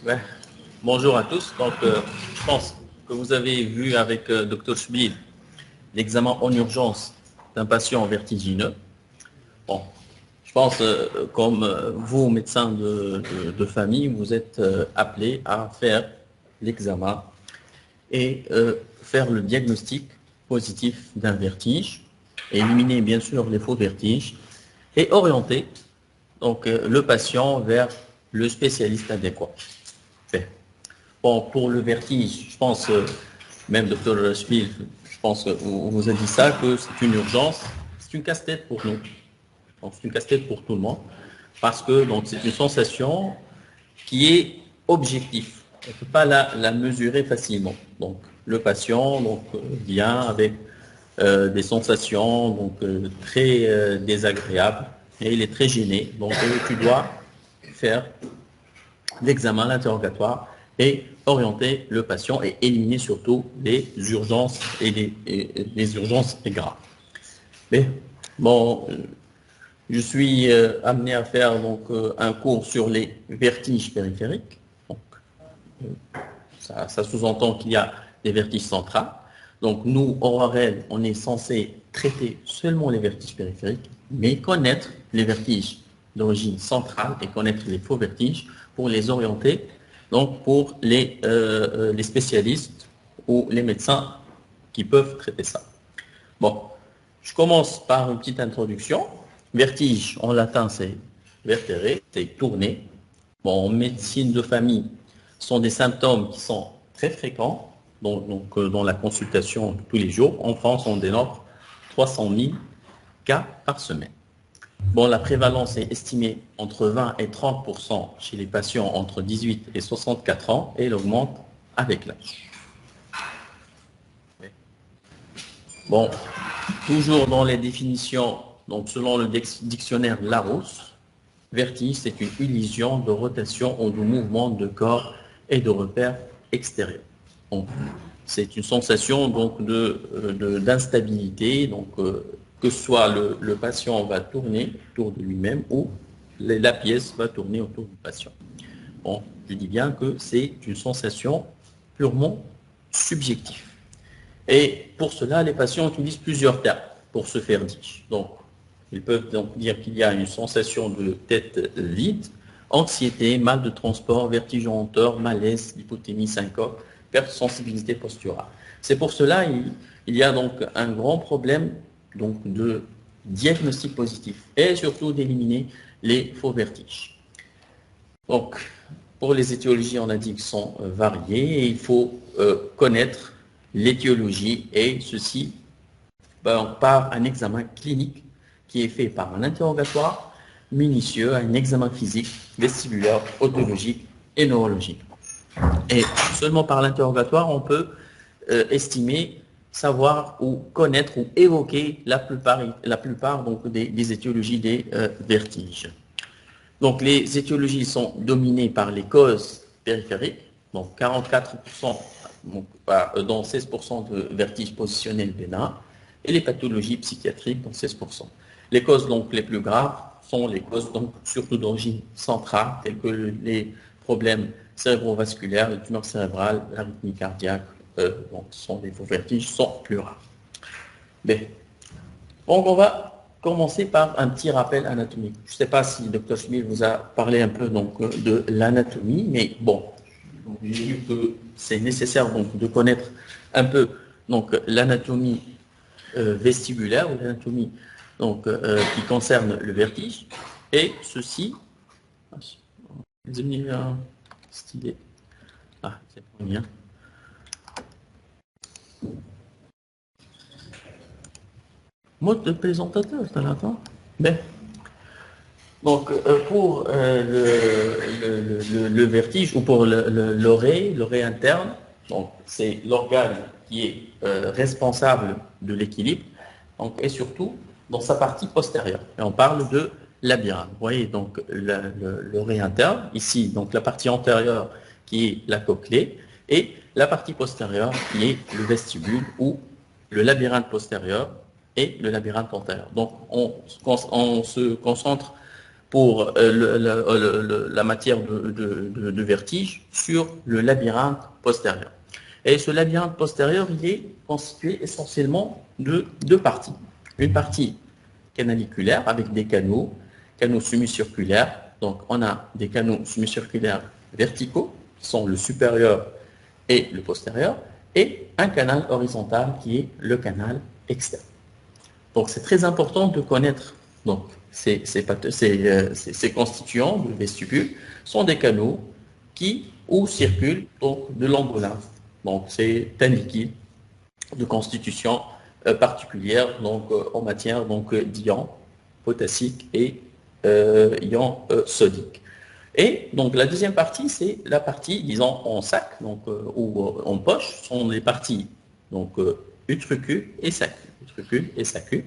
Ouais. Bonjour à tous. Je pense que vous avez vu avec Dr Schmid l'examen en urgence d'un patient vertigineux. Bon, je pense, comme vous, médecins de famille, vous êtes appelés à faire l'examen et faire le diagnostic positif d'un vertige, éliminer bien sûr les faux vertiges et orienter le patient vers le spécialiste adéquat. Bon, pour le vertige, je pense, même Dr Schmid, je pense qu'on vous a dit ça, que c'est une urgence, c'est une casse-tête pour nous. Donc, c'est une casse-tête pour tout le monde, parce que c'est une sensation qui est objective. On ne peut pas la mesurer facilement. Donc, le patient vient avec des sensations très désagréables et il est très gêné. Donc, tu dois faire l'examen, l'interrogatoire et orienter le patient et éliminer surtout les urgences et les urgences graves. Mais bon, je suis amené à faire un cours sur les vertiges périphériques. Donc, ça sous-entend qu'il y a des vertiges centrales. Donc nous, ORL, on est censé traiter seulement les vertiges périphériques, mais connaître les vertiges d'origine centrale et connaître les faux vertiges pour les orienter, donc pour les spécialistes ou les médecins qui peuvent traiter ça. Bon, je commence par une petite introduction. Vertige, en latin, c'est vertere, c'est tourner. Bon, en médecine de famille, ce sont des symptômes qui sont très fréquents, dans la consultation de tous les jours. En France, on dénombre 300 000 cas par semaine. Bon, la prévalence est estimée entre 20 et 30% chez les patients entre 18 et 64 ans et elle augmente avec l'âge. Bon, toujours dans les définitions, donc selon le dictionnaire Larousse, vertige, c'est une illusion de rotation ou de mouvement de corps et de repères extérieurs. Donc, c'est une sensation d'instabilité, que soit le patient va tourner autour de lui-même ou la pièce va tourner autour du patient. Bon, je dis bien que c'est une sensation purement subjective. Et pour cela, les patients utilisent plusieurs termes pour ce vertige. Donc, ils peuvent donc dire qu'il y a une sensation de tête vide, anxiété, mal de transport, vertige en hauteur, malaise, hypothémie, syncope, perte de sensibilité posturale. C'est pour cela il y a donc un grand problème de diagnostic positif et surtout d'éliminer les faux vertiges. Donc, pour les étiologies, on a dit qu'elles sont variées et il faut connaître l'étiologie et ceci par un examen clinique qui est fait par un interrogatoire minutieux, un examen physique, vestibulaire, otologique et neurologique. Et seulement par l'interrogatoire, on peut estimer, savoir ou connaître ou évoquer la plupart des étiologies des vertiges. Donc les étiologies sont dominées par les causes périphériques, donc 44%, dont 16% de vertige positionnel bénin, et les pathologies psychiatriques, dont 16%. Les causes les plus graves sont les causes surtout d'origine centrale, telles que les problèmes cérébrovasculaires, les tumeurs cérébrales, l'arythmie cardiaque, les vertiges sont plus rares. Mais, donc on va commencer par un petit rappel anatomique. Je ne sais pas si Dr Schmid vous a parlé un peu de l'anatomie, mais bon, j'ai vu que c'est nécessaire de connaître un peu l'anatomie vestibulaire ou l'anatomie qui concerne le vertige. Et ceci, stylé. Ah, c'est pas bien. Mode de présentateur, c'est un attend. Mais donc, pour le vertige ou pour l'oreille interne, donc c'est l'organe qui est responsable de l'équilibre, et surtout dans sa partie postérieure. Et on parle de labyrinthe. Vous voyez donc l'oreille interne, ici donc la partie antérieure qui est la cochlée et la partie postérieure qui est le vestibule ou le labyrinthe postérieur et le labyrinthe antérieur. Donc on se concentre pour la matière de vertige sur le labyrinthe postérieur. Et ce labyrinthe postérieur, il est constitué essentiellement de deux parties. Une partie canaliculaire avec des canaux semi-circulaires. Donc, on a des canaux semi-circulaires verticaux, qui sont le supérieur et le postérieur, et un canal horizontal qui est le canal externe. Donc, c'est très important de connaître donc, ces constituants de vestibule sont des canaux où circulent donc, de l'endolymphe. Donc, c'est un liquide de constitution particulière donc, en matière d'ions potassiques et ions sodiques. Et donc la deuxième partie, c'est la partie, disons, en sac, donc, ou en poche, sont les parties donc utricules et saccules.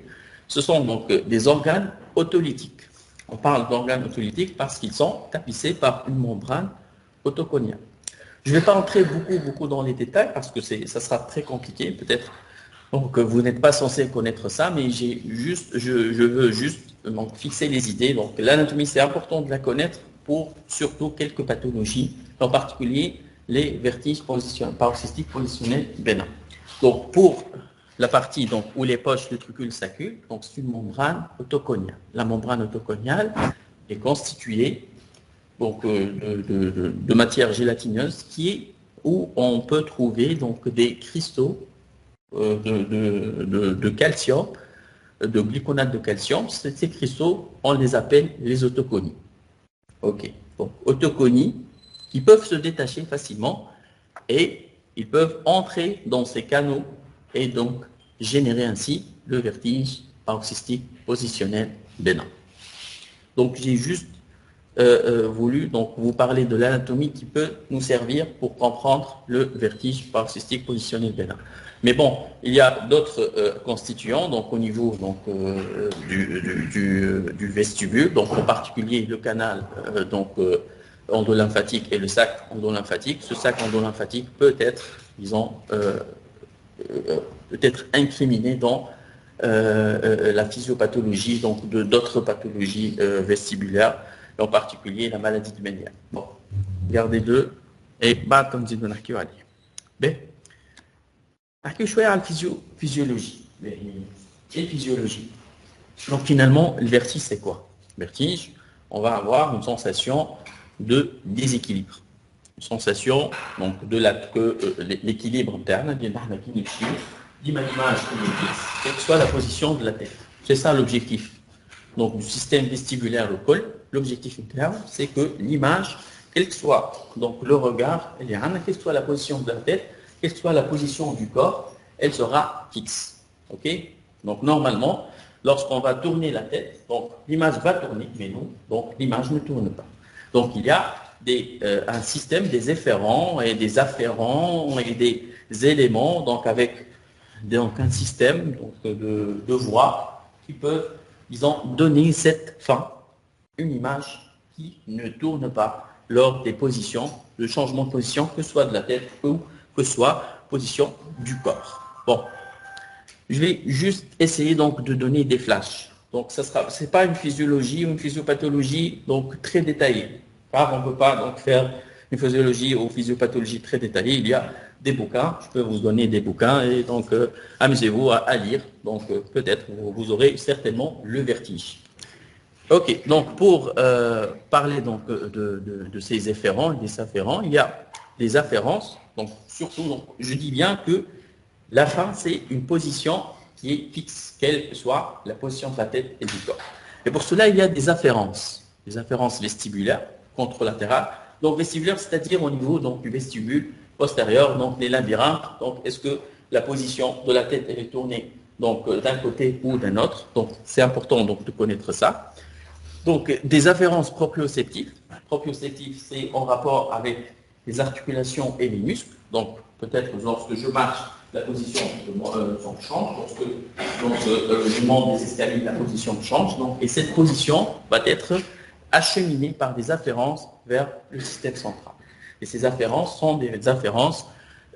Ce sont donc des organes autolytiques. On parle d'organes autolytiques parce qu'ils sont tapissés par une membrane autoconiale. Je ne vais pas entrer beaucoup dans les détails parce que ça sera très compliqué, peut-être. Donc, vous n'êtes pas censé connaître ça, mais je veux juste donc, fixer les idées. Donc, l'anatomie, c'est important de la connaître pour surtout quelques pathologies, en particulier les vertiges paroxystiques positionnels bénins. Donc, pour la partie donc, où les poches, le trucule s'acculent, donc c'est une membrane autoconiale. La membrane autoconiale est constituée donc, de matière gélatineuse où on peut trouver donc, des cristaux de calcium, de glyconate de calcium. Ces cristaux, on les appelle les autoconies. Ok, donc autoconies qui peuvent se détacher facilement et ils peuvent entrer dans ces canaux et donc générer ainsi le vertige paroxystique positionnel bénin. Donc j'ai juste voulu donc, vous parler de l'anatomie qui peut nous servir pour comprendre le vertige paroxystique positionnel bénin. Mais bon, il y a d'autres constituants, donc au niveau donc, du vestibule, donc en particulier le canal endolymphatique et le sac endolymphatique. Ce sac endolymphatique peut être, disons, peut-être incriminé dans la physiopathologie, donc d'autres pathologies vestibulaires, en particulier la maladie de Meniere. Bon, gardez-le et بعد نزيد نحكيو عليه. باهي. نحكيو شوية على الفيزيولوجie. Et physiologie. Donc finalement, le vertige, c'est quoi? Le vertige, on va avoir une sensation de déséquilibre. Une sensation donc, que l'équilibre interne, l'image quelle que soit la position de la tête. C'est ça l'objectif. Donc du système vestibulaire au col, l'objectif interne, c'est que l'image, quel que soit donc, le regard, quelle que soit la position de la tête, quelle que soit la position du corps, elle sera fixe. Ok? Donc normalement, lorsqu'on va tourner la tête, donc l'image va tourner, mais non, donc l'image ne tourne pas. Donc il y a un système des efférents et des afférents et des éléments, donc avec donc, un système donc, de voix qui peuvent, disons, donner cette fin, une image qui ne tourne pas lors des positions, de changement de position, que ce soit de la tête ou que ce soit position du corps. Bon. Je vais juste essayer donc de donner des flashs. Donc, c'est pas une physiologie ou une physiopathologie donc très détaillée, car on ne peut pas donc faire une physiologie ou physiopathologie très détaillée. Il y a des bouquins, je peux vous donner des bouquins et donc amusez-vous à lire. Donc peut-être vous aurez certainement le vertige. Ok, donc pour parler donc de ces efférents et des afférents, il y a des afférences. Donc surtout, donc, je dis bien que la fin, c'est une position qui est fixe, quelle que soit la position de la tête et du corps. Et pour cela, il y a des afférences vestibulaires, contralatérales. Donc vestibulaire, c'est-à-dire au niveau donc, du vestibule postérieur, donc des labyrinthes. Donc est-ce que la position de la tête elle est tournée donc d'un côté ou d'un autre? Donc c'est important donc de connaître ça. Donc des afférences proprioceptives. Proprioceptives, c'est en rapport avec les articulations et les muscles. Donc peut-être lorsque je marche, la position change. Lorsque je monte des escaliers, la position change. Donc, et cette position va être acheminée par des afférences vers le système central. Et ces afférences sont des afférences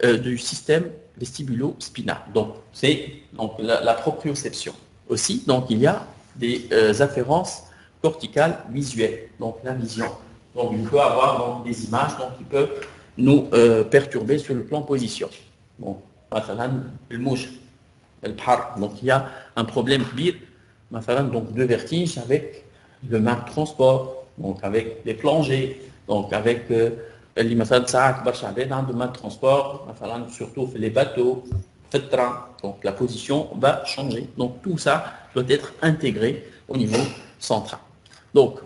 du système vestibulo-spinal. Donc, c'est donc, la proprioception. Aussi, donc, il y a des afférences corticale visuelle, donc la vision. Donc il peut avoir donc, des images donc, qui peuvent nous perturber sur le plan position. Donc, le mouche, le par. Donc il y a un problème bir, donc de vertige avec le mal de transport, donc avec les plongées, donc avec اللي مثلا ساعات برشا عباد عندهم mal de transport, surtout les bateaux, le train. Donc la position va changer. Donc tout ça doit être intégré au niveau central. Donc,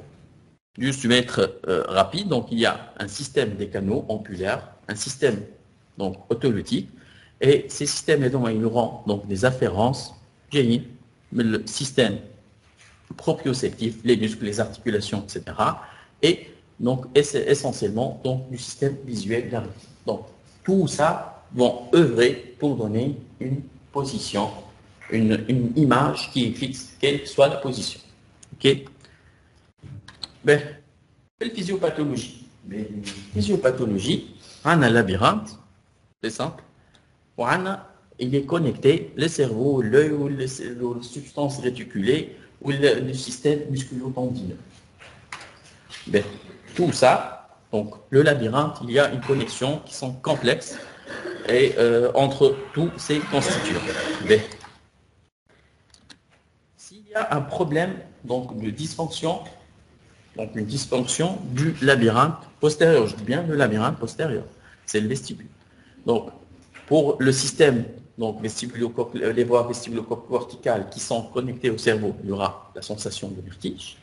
juste mettre rapide, donc il y a un système des canaux ampulaires, un système donc autolytique, et ces systèmes ils auront donc des afférences, génies, mais le système proprioceptif, les muscles, les articulations, etc. Et donc essentiellement donc du système visuel de la rétine. Donc tout ça vont œuvrer pour donner une position, une image qui est fixe, quelle que soit la position. Ok. Ben, quelle physiopathologie? Mais physiopathologie, on a un labyrinthe, c'est simple. Il est connecté, le cerveau, l'œil ou les substances réticulées ou le système musculo-tendineux. Ben, tout ça, donc le labyrinthe, il y a une connexion qui sont complexes et entre tous ces constituants. Ben, s'il y a un problème donc, de dysfonction, donc une dysfonction du labyrinthe postérieur, je dis bien le labyrinthe postérieur, c'est le vestibule. Donc, pour le système, donc les voies vestibulo-corticales qui sont connectées au cerveau, il y aura la sensation de vertige.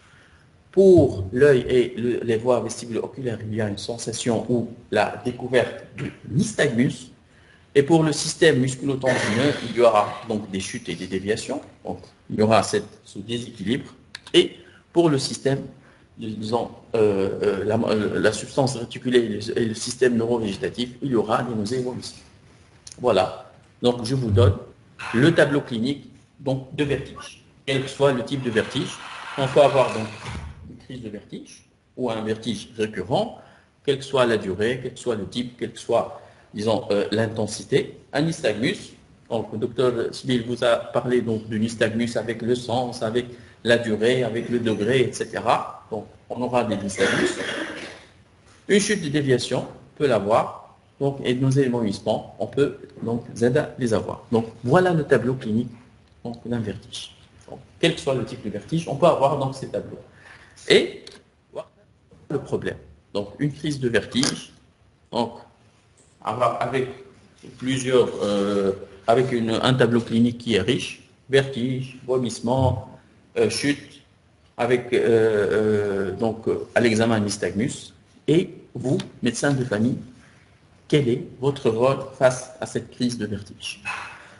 Pour l'œil et les voies vestibulo-oculaires, il y a une sensation ou la découverte du nystagmus. Et pour le système musculo-tendineux, il y aura donc des chutes et des déviations. Donc, il y aura ce déséquilibre. Et pour le système, disons, la substance réticulée et le système neurovégétatif, il y aura des nausées et vomissements. Voilà. Donc, je vous donne le tableau clinique donc, de vertige. Quel que soit le type de vertige, on peut avoir donc une crise de vertige ou un vertige récurrent, quelle que soit la durée, quel que soit le type, quelle que soit, disons, l'intensité. Un nystagmus, donc le docteur Sibyl vous a parlé donc du nystagmus avec le sens, avec la durée, avec le degré, etc. Donc, on aura des nystagmus. Une chute de déviation, on peut l'avoir. Donc, et nos éléments vomissements, on peut donc les avoir. Donc, voilà le tableau clinique d'un vertige. Donc, quel que soit le type de vertige, on peut avoir donc ces tableaux. Et voilà le problème. Donc, une crise de vertige, donc, avec plusieurs, avec un tableau clinique qui est riche, vertige, vomissement, chute, avec donc à l'examen nystagmus. Et vous, médecin de famille, quel est votre rôle face à cette crise de vertige?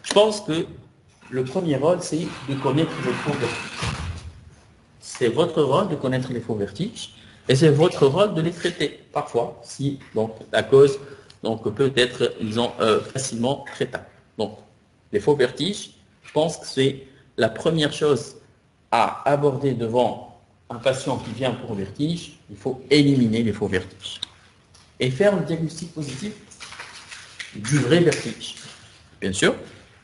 Je pense que le premier rôle, c'est de connaître les faux vertiges. C'est votre rôle de connaître les faux vertiges et c'est votre rôle de les traiter. Parfois, si donc, la cause donc, peut être, disons, facilement traitable. Donc, les faux vertiges, je pense que c'est la première chose à aborder devant un patient qui vient pour vertige. Il faut éliminer les faux vertiges et faire le diagnostic positif du vrai vertige. Bien sûr,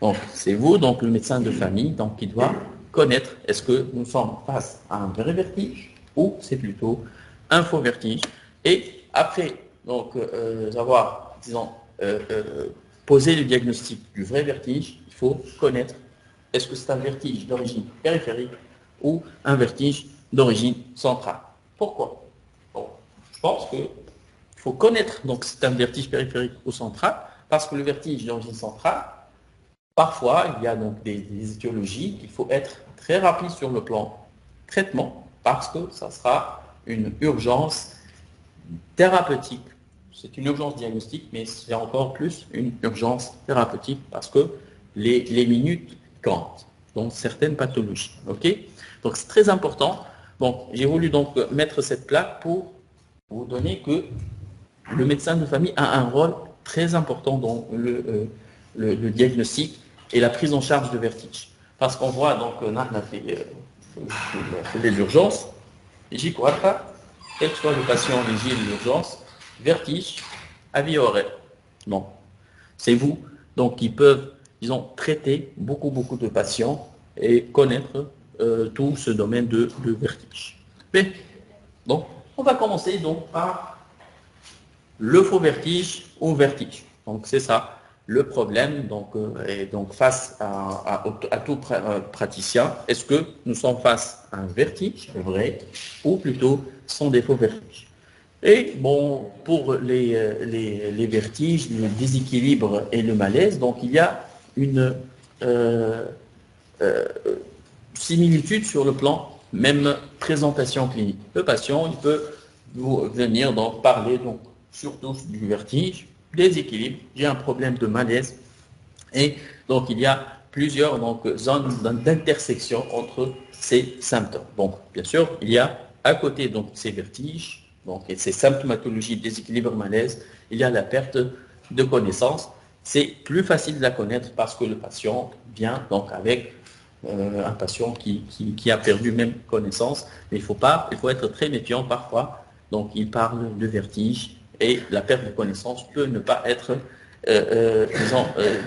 donc c'est vous, donc le médecin de famille, donc qui doit connaître est-ce que nous sommes face à un vrai vertige ou c'est plutôt un faux vertige. Et après donc avoir, disons, posé le diagnostic du vrai vertige, il faut connaître est-ce que c'est un vertige d'origine périphérique ou un vertige d'origine centrale. Pourquoi? Bon, je pense que il faut connaître donc c'est un vertige périphérique ou central, parce que le vertige d'origine centrale, parfois il y a donc des étiologies qu'il faut être très rapide sur le plan traitement, parce que ça sera une urgence thérapeutique. C'est une urgence diagnostique, mais c'est encore plus une urgence thérapeutique, parce que les minutes comptent dans certaines pathologies. Ok? Donc c'est très important. Donc j'ai voulu donc mettre cette plaque pour vous donner que le médecin de famille a un rôle très important dans le diagnostic et la prise en charge de vertige. Parce qu'on voit, donc, on a fait des urgences, j'y crois pas, quel que soit le patient vigile d'urgence, vertige, avis horaire. Non. C'est vous, donc, qui peuvent, disons, traiter beaucoup de patients et connaître tout ce domaine de vertige. Bien. Donc, on va commencer donc par le faux vertige ou vertige. Donc, c'est ça le problème. Donc, et donc face à tout praticien, est-ce que nous sommes face à un vertige vrai ou plutôt sans des faux vertiges? Et bon, pour les vertiges, le déséquilibre et le malaise, donc il y a une euh, similitude sur le plan même présentation clinique. Le patient, il peut venir donc parler donc surtout du vertige, déséquilibre, j'ai un problème de malaise et donc il y a plusieurs donc, zones d'intersection entre ces symptômes. Donc bien sûr, il y a à côté donc ces vertiges, donc et ces symptomatologies, déséquilibre, malaise, il y a la perte de connaissance. C'est plus facile de la connaître parce que le patient vient donc avec un patient qui a perdu même connaissance. Mais il faut être très méfiant parfois. Donc, il parle de vertige et la perte de connaissance peut ne pas être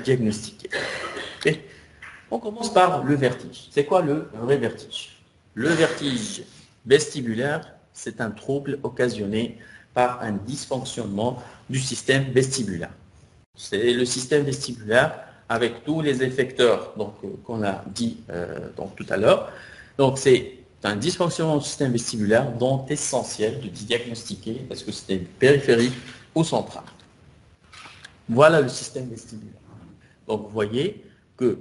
diagnostiquée. Et on commence par le vertige. C'est quoi le vrai vertige? Le vertige vestibulaire, c'est un trouble occasionné par un dysfonctionnement du système vestibulaire. C'est le système vestibulaire avec tous les effecteurs qu'on a dit donc, tout à l'heure. Donc, c'est un dysfonctionnement du système vestibulaire dont est essentiel de diagnostiquer est-ce que c'est périphérique ou central. Voilà le système vestibulaire. Donc, vous voyez que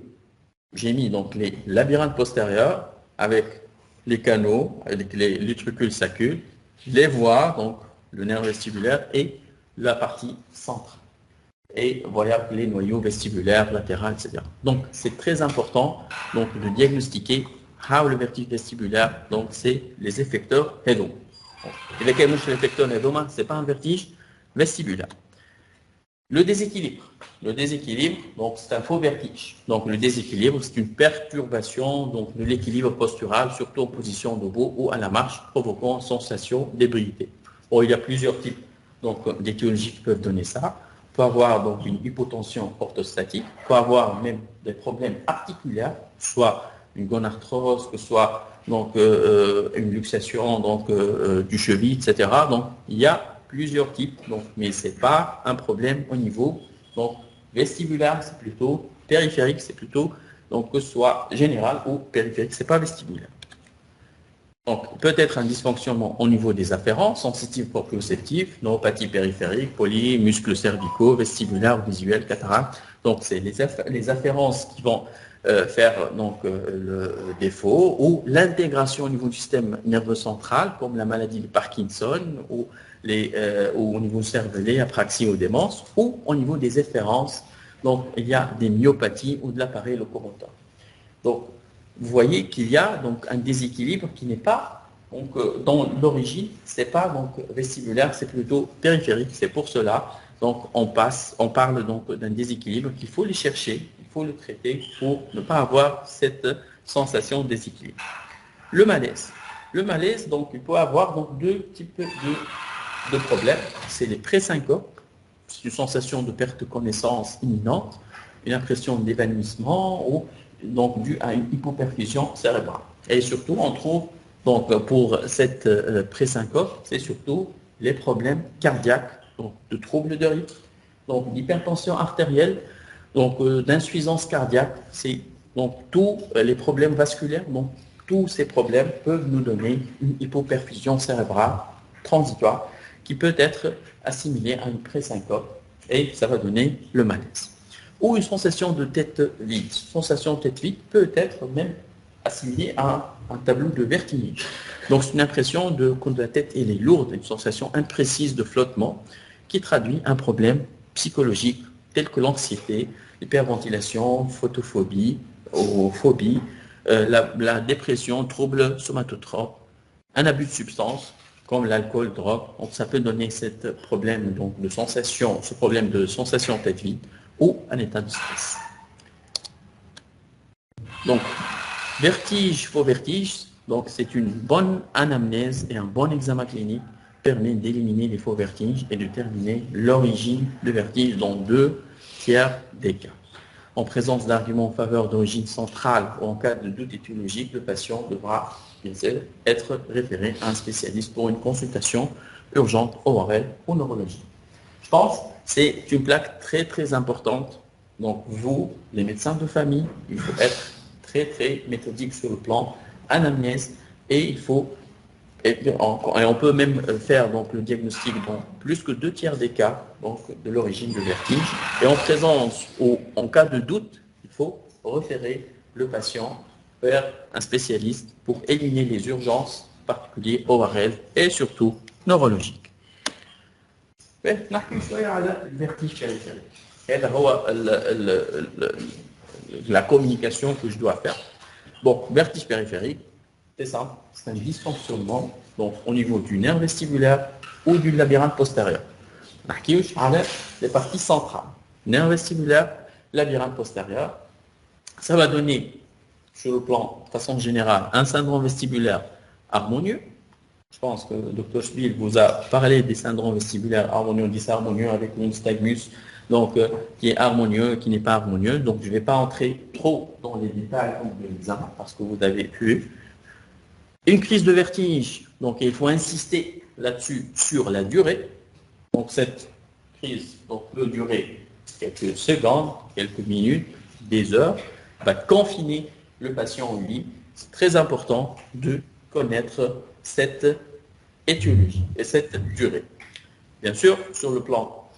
j'ai mis donc les labyrinthes postérieurs avec les canaux, avec les l'utricule sacule, les voies, donc le nerf vestibulaire et la partie centrale. Et voilà les noyaux vestibulaires, latéraux, etc. Donc, c'est très important donc, de diagnostiquer le vertige vestibulaire. Donc, c'est les effecteurs hédoma. Et lesquels les effecteurs hédoma, ce n'est pas un vertige vestibulaire. Le déséquilibre. Le déséquilibre, donc, c'est un faux vertige. Donc, le déséquilibre, c'est une perturbation donc, de l'équilibre postural, surtout en position debout ou à la marche, provoquant une sensation d'ébriété. Bon, il y a plusieurs types d'étiologies qui peuvent donner ça. On peut avoir donc une hypotension orthostatique, on peut avoir même des problèmes articulaires, soit une gonarthrose, que soit donc, une luxation donc, du cheville, etc. Donc, il y a plusieurs types, donc, mais ce n'est pas un problème au niveau donc, vestibulaire, c'est plutôt périphérique, c'est plutôt donc, que ce soit général ou périphérique, ce n'est pas vestibulaire. Donc, peut-être un dysfonctionnement au niveau des afférents, sensitifs, proprioceptifs, neuropathie périphérique, poly, muscles cervicaux, vestibulaires, visuels, cataractes. Donc, c'est les afférences qui vont faire donc, le défaut, ou l'intégration au niveau du système nerveux central, comme la maladie de Parkinson, ou au niveau cervelé, apraxie ou démence, ou au niveau des efférences. Donc, il y a des myopathies ou de l'appareil locomoteur. Donc, vous voyez qu'il y a donc un déséquilibre qui n'est pas, donc, dans l'origine, ce n'est pas donc, vestibulaire, c'est plutôt périphérique. C'est pour cela, donc, on parle donc d'un déséquilibre qu'il faut les chercher, il faut le traiter pour ne pas avoir cette sensation de déséquilibre. Le malaise. Le malaise, donc, il peut avoir donc, deux types de problèmes. C'est les pré-syncopes, c'est une sensation de perte de connaissance imminente, une impression d'évanouissement ou donc dû à une hypoperfusion cérébrale. Et surtout, on trouve, donc, pour cette pré-syncope, c'est surtout les problèmes cardiaques, donc de troubles de rythme, donc d'hypertension artérielle, donc d'insuffisance cardiaque, c'est donc tous les problèmes vasculaires, donc tous ces problèmes peuvent nous donner une hypoperfusion cérébrale transitoire qui peut être assimilée à une pré-syncope et ça va donner le malaise. Ou une sensation de tête vide. Sensation de tête vide peut être même assimilée à un tableau de vertige. Donc c'est une impression que la tête elle est lourde, une sensation imprécise de flottement qui traduit un problème psychologique tel que l'anxiété, l'hyperventilation, photophobie, ou phobie, la dépression, troubles somatotropes, un abus de substances comme l'alcool, drogue. Donc ça peut donner ce problème donc, de sensation tête vide ou un état de stress. Donc, vertige, faux vertige, donc c'est une bonne anamnèse et un bon examen clinique permet d'éliminer les faux vertiges et de déterminer l'origine de vertige dans 2/3 des cas. En présence d'arguments en faveur d'origine centrale ou en cas de doute étiologique, le patient devra être référé à un spécialiste pour une consultation urgente, ORL ou neurologie. Je pense que c'est une plaque très très importante. Donc vous, les médecins de famille, il faut être très très méthodique sur le plan anamnèse et il faut et on peut même faire donc le diagnostic dans plus que 2 tiers des cas donc de l'origine de vertige. Et en présence ou en cas de doute, il faut référer le patient vers un spécialiste pour éliminer les urgences, en particulier ORL et surtout neurologiques. نحكي شوية على الvertige périphérique. هذا هو la communication que je dois faire. Bon, vertige périphérique, c'est simple, c'est un dysfonctionnement donc, au niveau du nerf vestibulaire ou du labyrinthe postérieur. نحكيوش على les parties centrales. Nerf vestibulaire, labyrinthe postérieur, ça va donner, sur le plan de façon générale, un syndrome vestibulaire harmonieux. Je pense que le Dr Schmil vous a parlé des syndromes vestibulaires harmonieux, disharmonieux avec le nystagmus, donc qui est harmonieux, qui n'est pas harmonieux. Donc je ne vais pas entrer trop dans les détails de l'examen parce que vous avez vu. Une crise de vertige, donc il faut insister là-dessus sur la durée. Donc cette crise donc, peut durer quelques secondes, quelques minutes, des heures, va confiner le patient au lit. C'est très important de connaître cette étiologie et cette durée. Bien sûr, sur le plan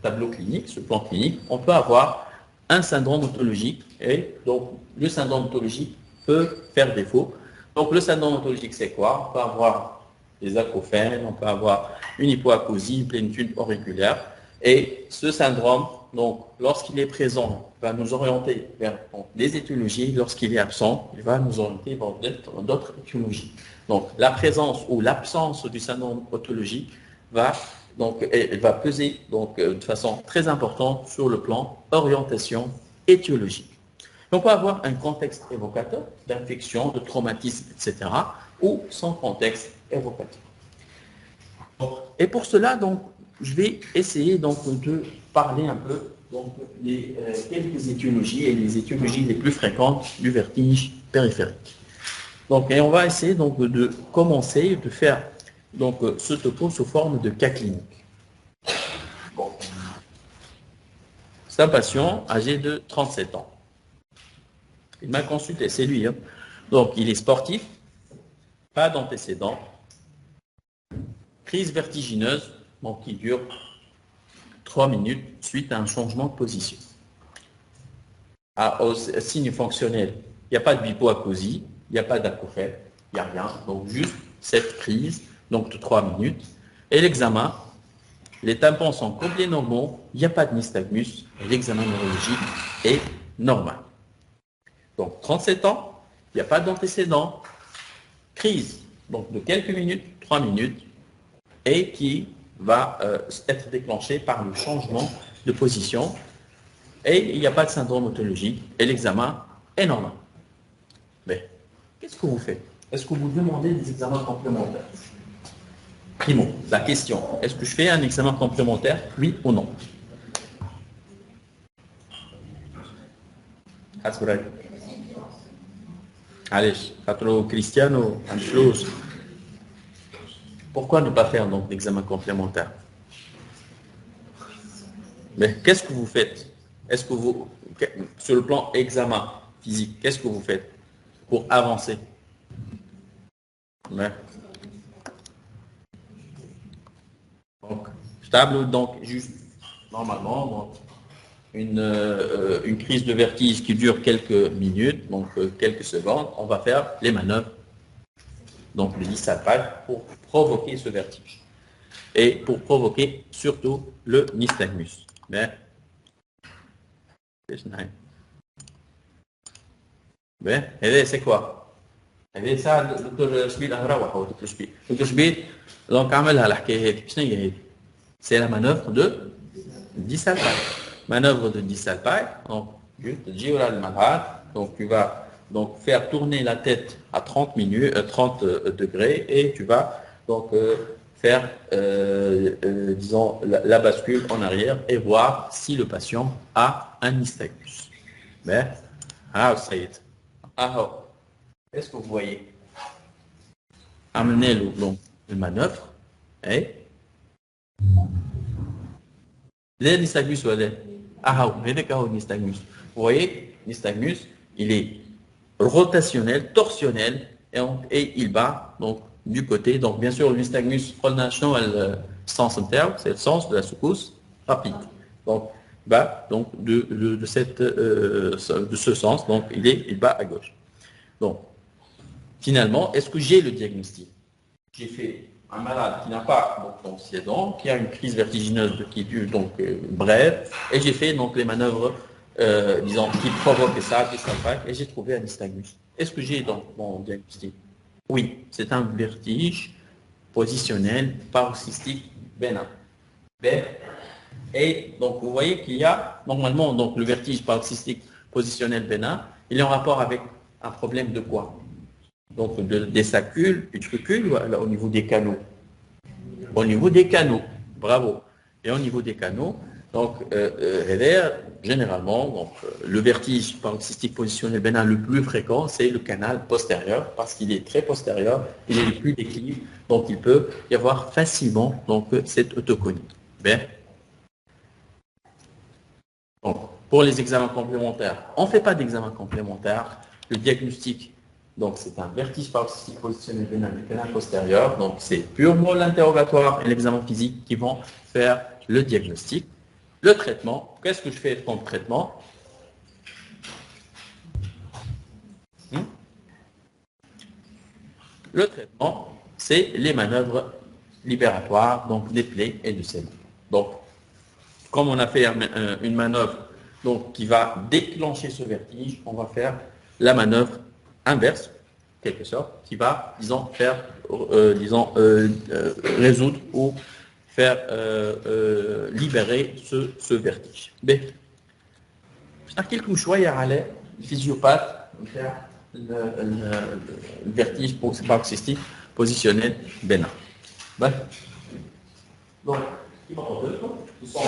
tableau clinique, sur le plan clinique, on peut avoir un syndrome otologique et donc le syndrome otologique peut faire défaut. Donc le syndrome otologique, c'est quoi? On peut avoir des acouphènes, on peut avoir une hypoacousie, une plénitude auriculaire. Et ce syndrome, donc, lorsqu'il est présent, va nous orienter vers des étiologies. Lorsqu'il est absent, il va nous orienter vers d'autres étiologies. Donc, la présence ou l'absence du syndrome otologique va peser donc, de façon très importante sur le plan orientation étiologique. On peut avoir un contexte évocateur d'infection, de traumatisme, etc., ou sans contexte évocateur. Et pour cela, donc, je vais essayer donc, de parler un peu donc, des quelques étiologies et les étiologies les plus fréquentes du vertige périphérique. Donc, et on va essayer donc, de commencer, de faire donc, ce topo sous forme de cas clinique. Bon. C'est un patient âgé de 37 ans. Il m'a consulté, c'est lui. Hein. Donc, il est sportif, pas d'antécédents, crise vertigineuse, donc qui dure 3 minutes suite à un changement de position. Au signe fonctionnel, il n'y a pas de bipoacousie, il n'y a pas d'acouphène, il n'y a rien. Donc, juste cette crise, donc de 3 minutes. Et l'examen, les tympans sont complets normaux, il n'y a pas de nystagmus, et l'examen neurologique est normal. Donc, 37 ans, il n'y a pas d'antécédent, crise, donc de quelques minutes, 3 minutes, et qui va être déclenchée par le changement de position, et il n'y a pas de syndrome otologique, et l'examen est normal. Mais, qu'est-ce que vous faites? Est-ce que vous demandez des examens complémentaires? Primo, la question, est-ce que je fais un examen complémentaire, oui ou non? Allez, Patro Cristiano, Anschluss. Pourquoi ne pas faire donc l'examen complémentaire? Mais qu'est-ce que vous faites? Est-ce que vous, sur le plan examen physique, qu'est-ce que vous faites pour avancer? Mais, donc, stable, donc juste normalement, donc, une crise de vertige qui dure quelques minutes, donc quelques secondes, on va faire les manœuvres, donc le disalpage, pour provoquer ce vertige. Et pour provoquer surtout le nystagmus. Mais, c'est quoi? هذه ساعة الدكتور شبيل أهراوح هو دكتور شبيل. دكتور شبيل donc عملها الحكاية هذه. شنو هي هذه؟ C'est la manœuvre de disalpage. Manœuvre de disalpage. Donc, juste gira le malade. Donc, tu vas donc faire tourner la tête à 30 minutes, 30 degrés, et tu vas donc faire, disons, la bascule en arrière et voir si le patient a un nystagmus. Mais, ça y est. Est-ce que vous voyez? Amenez le manœuvre. Et le nystagmus, vous voyez, nystagmus, il est rotationnel, torsionnel, et il bat donc du côté. Donc bien sûr, le nystagmus, le sens interne, c'est le sens de la secousse rapide. Donc bat donc de ce sens, donc il bat à gauche. Donc finalement, est-ce que j'ai le diagnostic? J'ai fait un malade qui n'a pas donc, qui a une crise vertigineuse qui dure donc brève, et j'ai fait donc les manœuvres disons qui provoquent ça, et j'ai trouvé un nystagmus. Est-ce que j'ai donc mon diagnostic? Oui, c'est un vertige positionnel paroxystique bénin. Et donc vous voyez qu'il y a normalement donc le vertige paroxystique positionnel bénin, il est en rapport avec un problème de quoi? Donc des saccules, utricules, voilà, au niveau des canaux. Au niveau des canaux, bravo. Et au niveau des canaux, donc généralement, donc, le vertige paroxystique positionnel bénin le plus fréquent, c'est le canal postérieur, parce qu'il est très postérieur, il est le plus d'équilibre, donc il peut y avoir facilement donc, cette autoconie. Bien. Donc, pour les examens complémentaires, on ne fait pas d'examen complémentaire. Le diagnostic, donc c'est un vertige paroxystique positionnel bénin du canal postérieur. Donc c'est purement l'interrogatoire et l'examen physique qui vont faire le diagnostic. Le traitement, qu'est-ce que je fais comme traitement? Le traitement, c'est les manœuvres libératoires, donc des plaies et de selles. Donc, comme on a fait une manœuvre donc, qui va déclencher ce vertige, on va faire la manœuvre inverse, en quelque sorte, qui va, disons, faire, résoudre ou faire libérer ce vertige. B. Je vais aller physiopathe faire le vertige paroxystique positionnel bénin. Donc, ce sont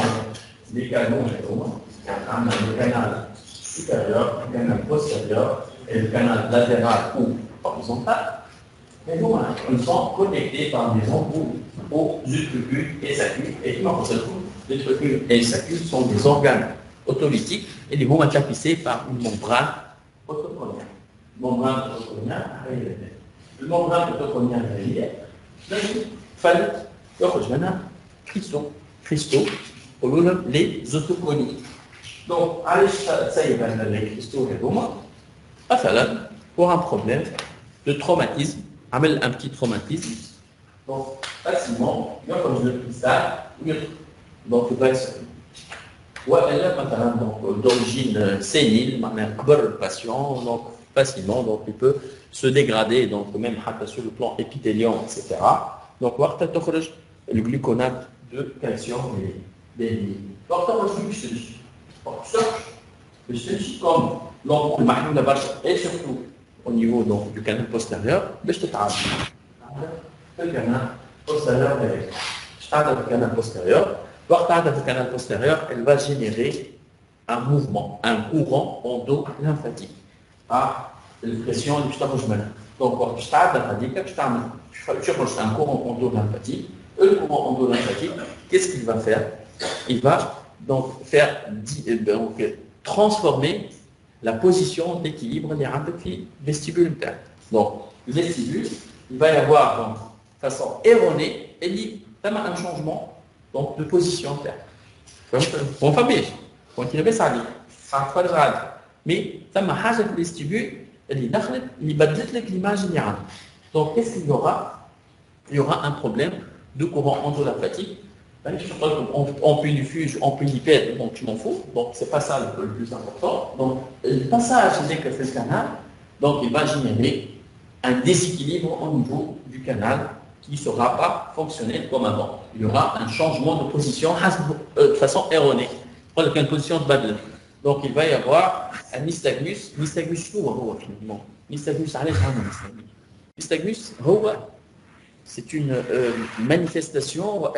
les canaux, le canal supérieur, le canal postérieur et le canal latéral ou horizontal. Mais nous, ils sont connectés par des embouts aux utricules et saccules. Et les utricules et les saccules sont des organes autolytiques et ils vont être tapissés par une membrane autoconiale. Membrane autoconiale, le membrane autoconiale, il fallait cristaux, les autoconies. Donc, allez, ça y est, les cristaux, pour un problème de traumatisme, amène un petit traumatisme. Donc, facilement, il y a comme le cristal, donc il va être d'origine sénile, le patient, donc facilement, donc il peut se dégrader, donc même sur le plan épithélium, etc. Donc, le gluconate de calcium des lignes. Donc, comme l'ombre de la et surtout au niveau donc, du canal postérieur, le canal postérieur le canal postérieur. Le canal postérieur, elle va générer un mouvement, un courant endo-lymphatique à l'expression du stapojmana. Donc, quand tu un courant endo-lymphatique, le courant endo-lymphatique, qu'est-ce qu'il va faire? Il va donc faire transformer la position d'équilibre des radios vestibules internes. Donc, le vestibule, il va y avoir donc, de façon erronée, et il y a un changement donc, de position interne. On va bien, quand il y avait ça, ça va faire mais ça m'a rajouté le vestibule, il va dire l'image générale. Donc, qu'est-ce qu'il y aura? Il y aura un problème de courant endolymphatique. En punifuge, en punipède, donc tu m'en fous. Donc, c'est pas ça le plus important. Donc, le passage que fait le canal, donc il va générer un déséquilibre au niveau du canal qui ne sera pas fonctionnel comme avant. Il y aura un changement de position de façon erronée. Une position de badle. Donc, il va y avoir un nystagmus. Nystagmus, finalement. Nystagmus, nystagmus, c'est une manifestation,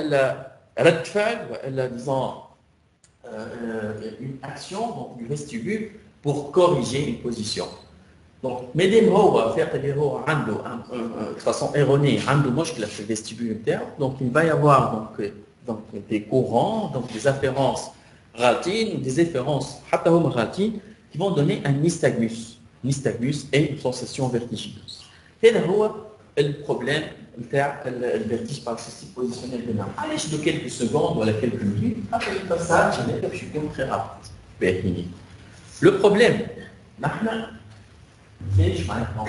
disons, une action donc, du vestibule pour corriger une position. Donc, Medem هو faire اللي هو عنده de façon erronée, عنده مشكلة في le vestibule interne, donc il va y avoir donc des courants, donc des afférences raltines ou des efférences حتى هما raltines qui vont donner un nystagmus. Nystagmus est une sensation vertigineuse. هذا هو البروبلème نتاع الفيرتيج paroxystique positionnel bénin. علاش de quelques secondes ولا quelques minutes après le passage هذاك باش يكون très rapide. باهي. Le problème نحن ليش معناتها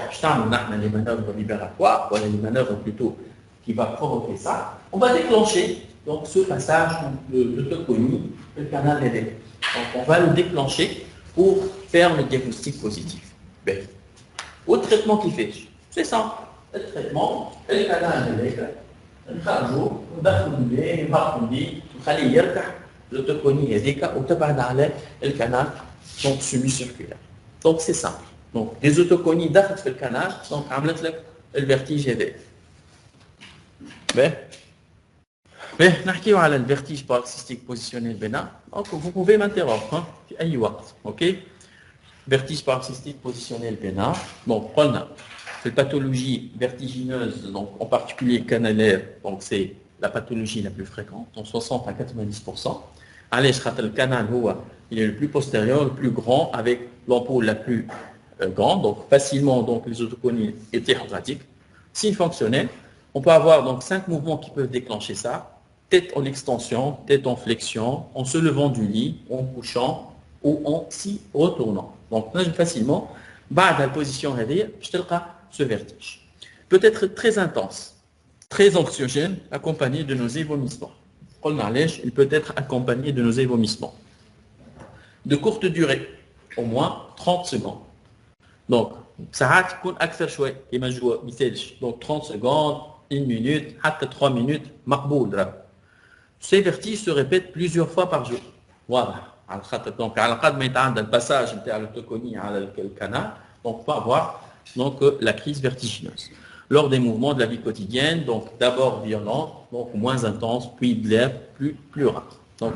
باش تعمل نحن les manœuvres libératoires ولا les manœuvres plutôt qui va provoquer ça, on va déclencher donc ce passage de l'autoconie, le canal électrique. Donc on va le déclencher pour faire le diagnostic positif. Ben, au traitement qui fait, c'est simple. Le traitement, le canal électrique, نخرجوا ندخلوا ليه نبعثوا ليه نخليه يرتاح l'autoconie هذيك وتبعد على الكانال donc semi-circulaire. Donc c'est simple. Donc les autoconies دخلت في الكانال donc عملت لك الفيرتيج هذاك. باهي نحكيو على الفيرتيج paroxystique positionnel bénin. Donc vous pouvez m'interrompre في أي وقت. OK. Vertige paroxystique positionnel bénin. Donc قلنا في الpathologie vertigineuse donc en particulier canalaire donc c'est la pathologie la plus fréquente, donc 60 à 90%. علاش خاطر الكانال هو il est le plus postérieur, le plus grand avec l'ampoule la plus grande, donc facilement donc les autoconies étaient pratiques. S'il fonctionnait, on peut avoir donc 5 mouvements qui peuvent déclencher ça: tête en extension, tête en flexion, en se levant du lit, en couchant ou en s'y retournant. Donc facilement, بعد la position هذه باش تلقى ce vertige. Peut être très intense, très anxiogène, accompagné de nausées et vomissements. Il peut être accompagné de nausées et vomissements. De courte durée, au moins 30 secondes. Donc, ça تكون أكثر شوي كما جوا مثالش. Donc 30 secondes, 1 minute, حتى 3 minutes, مقبول. Ces vertiges se répètent plusieurs fois par jour. واضح. Donc, على قد ما يتعدى الباساج نتاع l'autoconie على الcanal, donc on peut avoir donc la crise vertigineuse. Lors des mouvements de la vie quotidienne, donc d'abord violents, donc moins intenses, puis brefs, plus rares. Donc,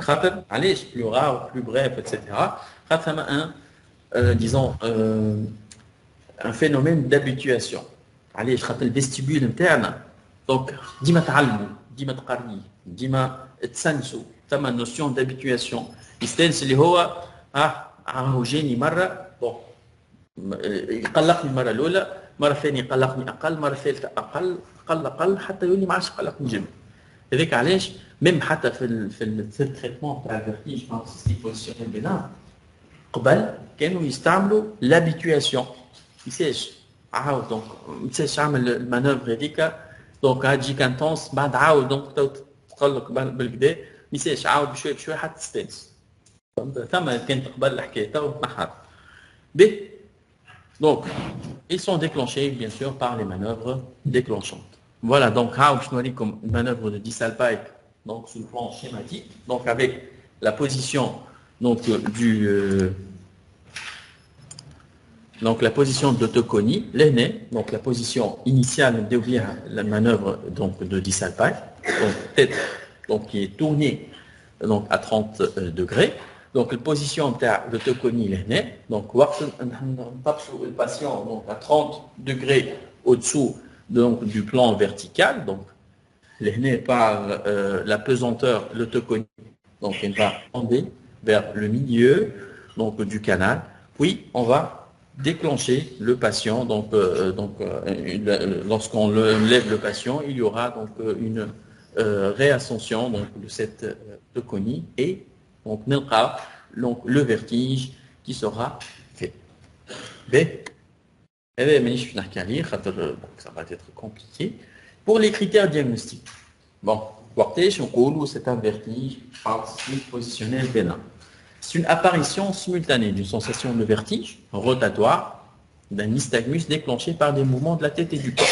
allez, plus rare, plus bref, etc. Disons, un phénomène d'habituation. Allez, je rappelle le vestibule interne. Donc, dima ta'almu, dima tqarri, dima tsansu, c'est ma notion d'habituation. يستانس اللي هو جاني مره بون يقلقني المره الاولى، مره ثانيه يقلقني اقل، مره ثالثه اقل حتى يولي ما عادش يقلقني جدا. هذاك علاش ميم حتى في التريتمون تاع الفيرتيج paroxystique positionnel bénin قبل كانوا يستعملوا l'habituation. يساش عاود دونك ما تنساش عامل المانوفر هذيك دونك تجيك انتونس بعد عاود دونك تقلق بالكدا ما يساش عاود بشويه بشويه حتى تستانس. ثم كانت قبل الحكايه تو تنحى به. Donc, ils sont déclenchés, bien sûr, par les manœuvres déclenchantes. Voilà, donc, je nous dis comme une manœuvre de Dissalpike, donc, sous le plan schématique, donc, avec la position, donc, donc, la position d'autoconie, l'aîné, donc, la position initiale de la manœuvre, donc, de Dissalpike, donc, tête, donc, qui est tournée, donc, à 30 degrés. Donc, la position de l'autoconie l'aîné, donc, le patient donc, à 30 degrés au-dessous donc, du plan vertical, donc, l'aîné par la pesanteur, l'autoconie, donc, il va tomber vers le milieu donc, du canal, puis on va déclencher le patient, donc, lorsqu'on lève le patient, il y aura donc une réascension donc, de cette autoconie et donc le vertige qui sera fait. Ça va être compliqué. Pour les critères diagnostiques, bon, c'est un vertige paroxystique positionnel bénin. C'est une apparition simultanée d'une sensation de vertige rotatoire d'un nystagmus déclenché par des mouvements de la tête et du corps.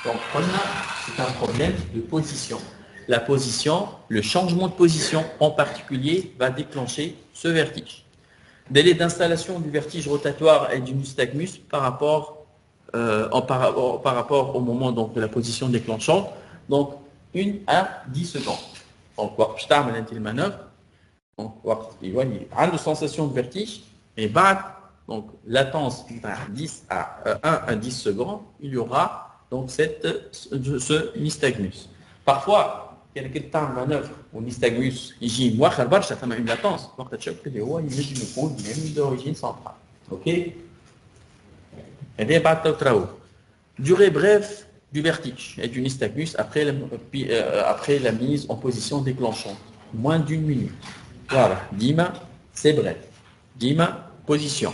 Donc, c'est un problème de position. La position, le changement de position en particulier va déclencher ce vertige. Délai d'installation du vertige rotatoire et du nystagmus par rapport au moment donc, de la position déclenchante, donc 1 à 10 secondes. Donc, je termine la manœuvre. Donc, il y a une sensation de vertige et بعد donc latence de 10 à 1 à 10 secondes, il y aura donc ce nystagmus. Parfois, il y a quelques temps manœuvre où nystagmus يجي مؤخر برشا ثم une latence وقت تشوف اللي هو ينجم يكون من d'origine centrale. OK. هذه بعد تراو. Durée brève du vertige et du nystagmus après la mise en position déclenchante. Moins d'une minute. Voilà. Dima, c'est bref. Dima, position.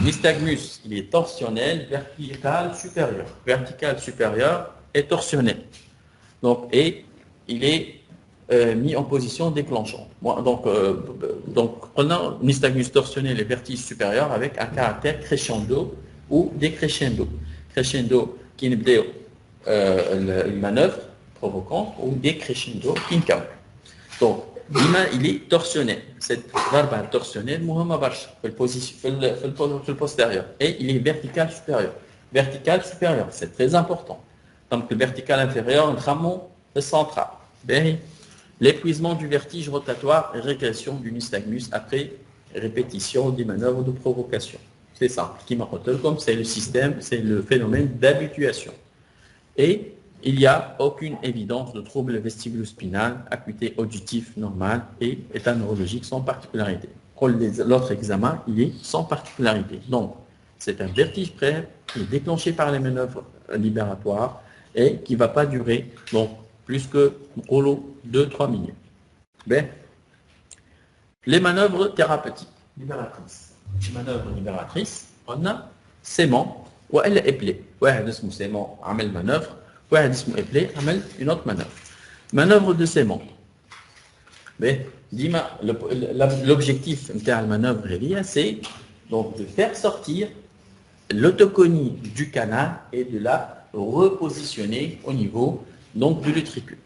Nystagmus, il est torsionnel, vertical supérieur. Vertical supérieur et torsionnel. Donc, et il est mis en position déclenchante. Donc, on a nystagmus torsionnel et vertige supérieur avec un caractère crescendo ou décrescendo. Crescendo qui est une manœuvre provocante ou décrescendo qui est. Donc, il est torsionnel. Cette barbe torsionnelle, le postérieur. Et il est vertical supérieur. Vertical supérieur, c'est très important. Donc, le vertical inférieur, le central. L'épuisement du vertige rotatoire et régression du nystagmus après répétition des manœuvres de provocation. C'est ça. Comme c'est le système, c'est le phénomène d'habituation. Et il n'y a aucune évidence de trouble vestibulo-spinal, acuité auditive normale et état neurologique sans particularité. L'autre examen, il est sans particularité. Donc, c'est un vertige bref qui est déclenché par les manœuvres libératoires et qui ne va pas durer donc, plus que 2-3 minutes. Ben, les manœuvres thérapeutiques libératrices. Les manœuvres libératrices, on a sément ou elle est épelée. واحد اسمه sément عمل manœuvre, واحد اسمه épelé عمل une autre manœuvre. Manœuvre de sément. Mais l'objectif de la manœuvre c'est donc de faire sortir l'autoconie du canal et de la repositionner au niveau donc de l'utricule.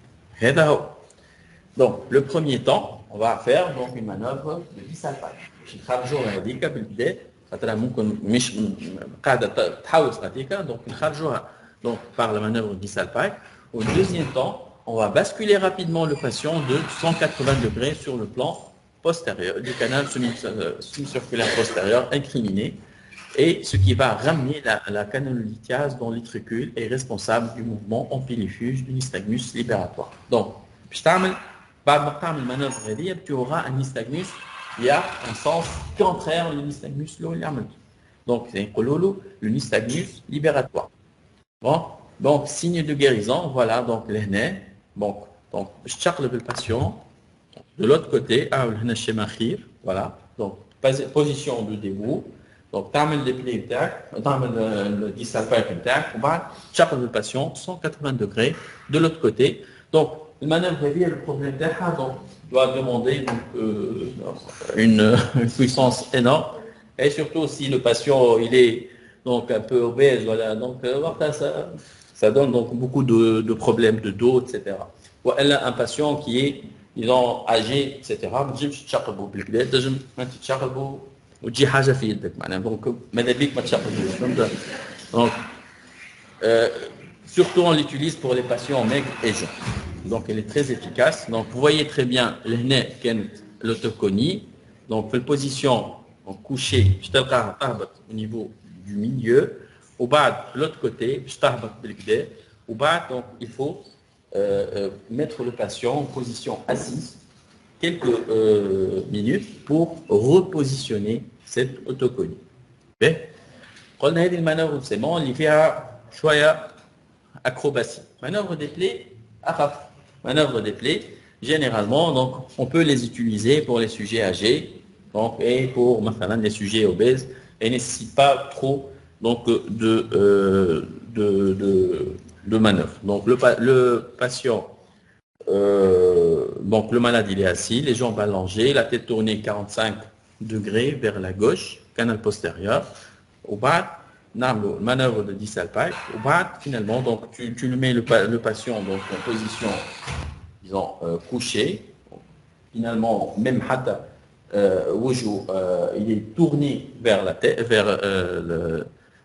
Donc le premier temps, on va faire donc une manœuvre de bisalpage. نخرجوا هذيك بالبدايه خاطر ممكن مش قاعده تحوس هذيك دونك نخرجوها donc par la manœuvre bisalpage. Au deuxième temps, on va basculer rapidement le patient de 180 degrés sur le plan postérieur du canal semi-circulaire postérieur incriminé, et ce qui va ramener la canalolithiase dans l'utricule est responsable du mouvement amphilyphuge du nystagmus libératoire. Donc, بعد ما تعمل المانوفر هذه tu auras un nystagmus il y a un sens contraire au nystagmus donc c'est le nystagmus libératoire. Bon, donc signe de guérison, voilà donc les nez. Donc je charge le patient de l'autre côté, le schéma khir, voilà. Donc position de debout. Donc تعمل les plis intact, تعمل le disalpage intact, on va charger le patient 180 degrés de l'autre côté. Donc le manœuvre est le problème d'Eha, donc doit demander donc, une puissance énorme, et surtout si le patient il est donc un peu obèse, voilà, donc ça donne donc beaucoup de problèmes de dos, etc. Ou elle a un patient qui est, disons, âgé, etc. Donc surtout on l'utilise pour les patients maigres et jeunes. Donc elle est très efficace. Donc vous voyez très bien l'autoconie. Donc une position couchée, au niveau du milieu. Au bas de l'autre côté, au bas, donc il faut mettre le patient en position assise quelques minutes pour repositionner cette autoconie. On a une manœuvre de sément, il y a choya acrobatie. Manœuvre des plaies, manœuvre des plaies, généralement, donc, on peut les utiliser pour les sujets âgés, donc, et pour les sujets obèses, et ne nécessitent pas trop donc, de manœuvre. Donc, le patient, donc, le malade, il est assis, les jambes allongées, la tête tournée 45 degrés vers la gauche, canal postérieur, au bas, manœuvre de disalpage, au bas, finalement, donc, tu mets le patient donc, en position, disons, couchée, finalement, même hata, il est tourné vers la tête, vers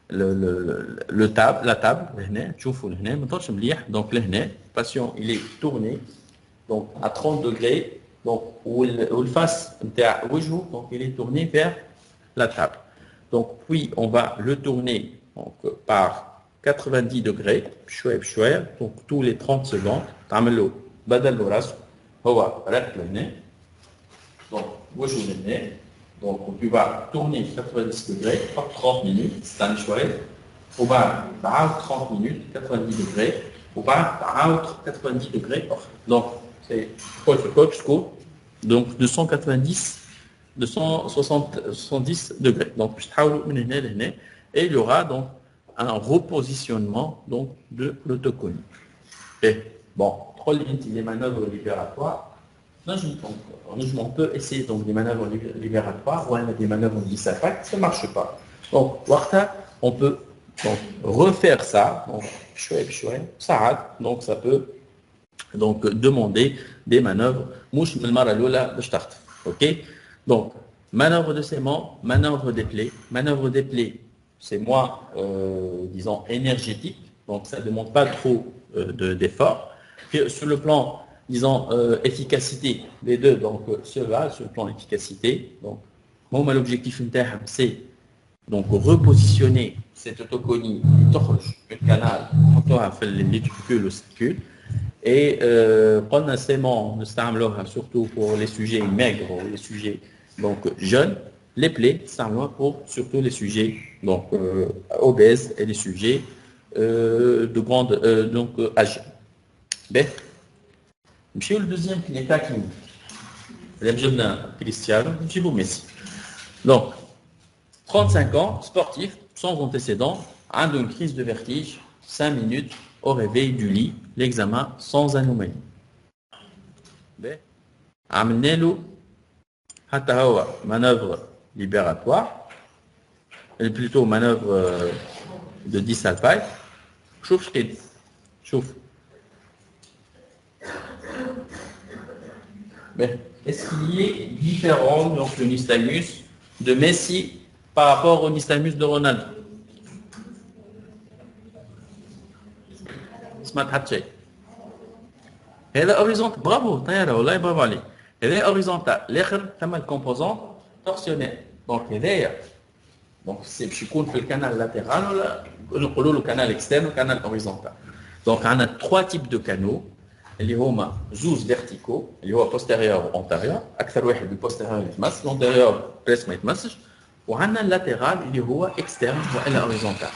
la table, donc le patient il est tourné donc à 30 degrés, donc où le face donc il est tourné vers la table. Donc, puis on va le tourner donc, par 90 degrés, donc tous les 30 secondes. تعمل بدل راسه هو ركب النار. Donc, وجه النار. Donc, tu vas tourner 90 degrés, par 30 minutes, c'est un chouette. On va 30 minutes, 90 degrés. On va 90 degrés. Donc, c'est donc 270 degrés. Donc, et il y aura donc un repositionnement donc, de l'autoconie. Et bon, les manœuvres libératoires. On peut essayer donc des manœuvres libératoires ou des manœuvres de ça ne marche pas. Donc, on peut donc, refaire ça. Donc, ça peut donc, demander des manœuvres. Ok. Donc, manœuvre de sément, manœuvre des plaies. Manœuvre des plaies, c'est moins, disons, énergétique. Donc, ça ne demande pas trop d'efforts. Sur le plan disons, efficacité, les deux, donc, cela, sur le plan efficacité. Donc, moi, l'objectif interne, c'est donc repositionner cette autoconie du canal, les tubercules, et prendre un sément, surtout pour les sujets maigres, les sujets donc, jeunes, les plaies, pour surtout les sujets donc, obèses et les sujets de grande donc, âge. Le deuxième qui est Hakimi. Cristiano, Messi. Donc, 35 ans, sportif, sans antécédents, a une crise de vertige, 5 minutes au réveil du lit, l'examen sans anomalie. Amenez-le à manœuvre libératoire, et plutôt manœuvre de dissalpage. Chouf. Est-ce qu'il y a différent donc, le nystagmus de Messi par rapport au nystagmus de Ronaldo? سمعت حتى شيء. هذا اوريزونتال برافو طياره والله برافو عليك. هذا اوريزونتال الاخر ثم الكومبوزون تورسيونيل. دونك هذايا دونك سي باش يكون في الكانال لاتيرال ولا نقولوا له كانال اكسترن وكانال اوريزونتال. دونك عندنا 3 تيب دو كانو اللي هما زوز فيرتيكو اللي هو بوستيريور وانتيريور اكثر واحد البوستيريور يتمس الانتيريور بريس ما يتمسش وعندنا اللاتيرال اللي هو اكسترن والا اوريزونتال.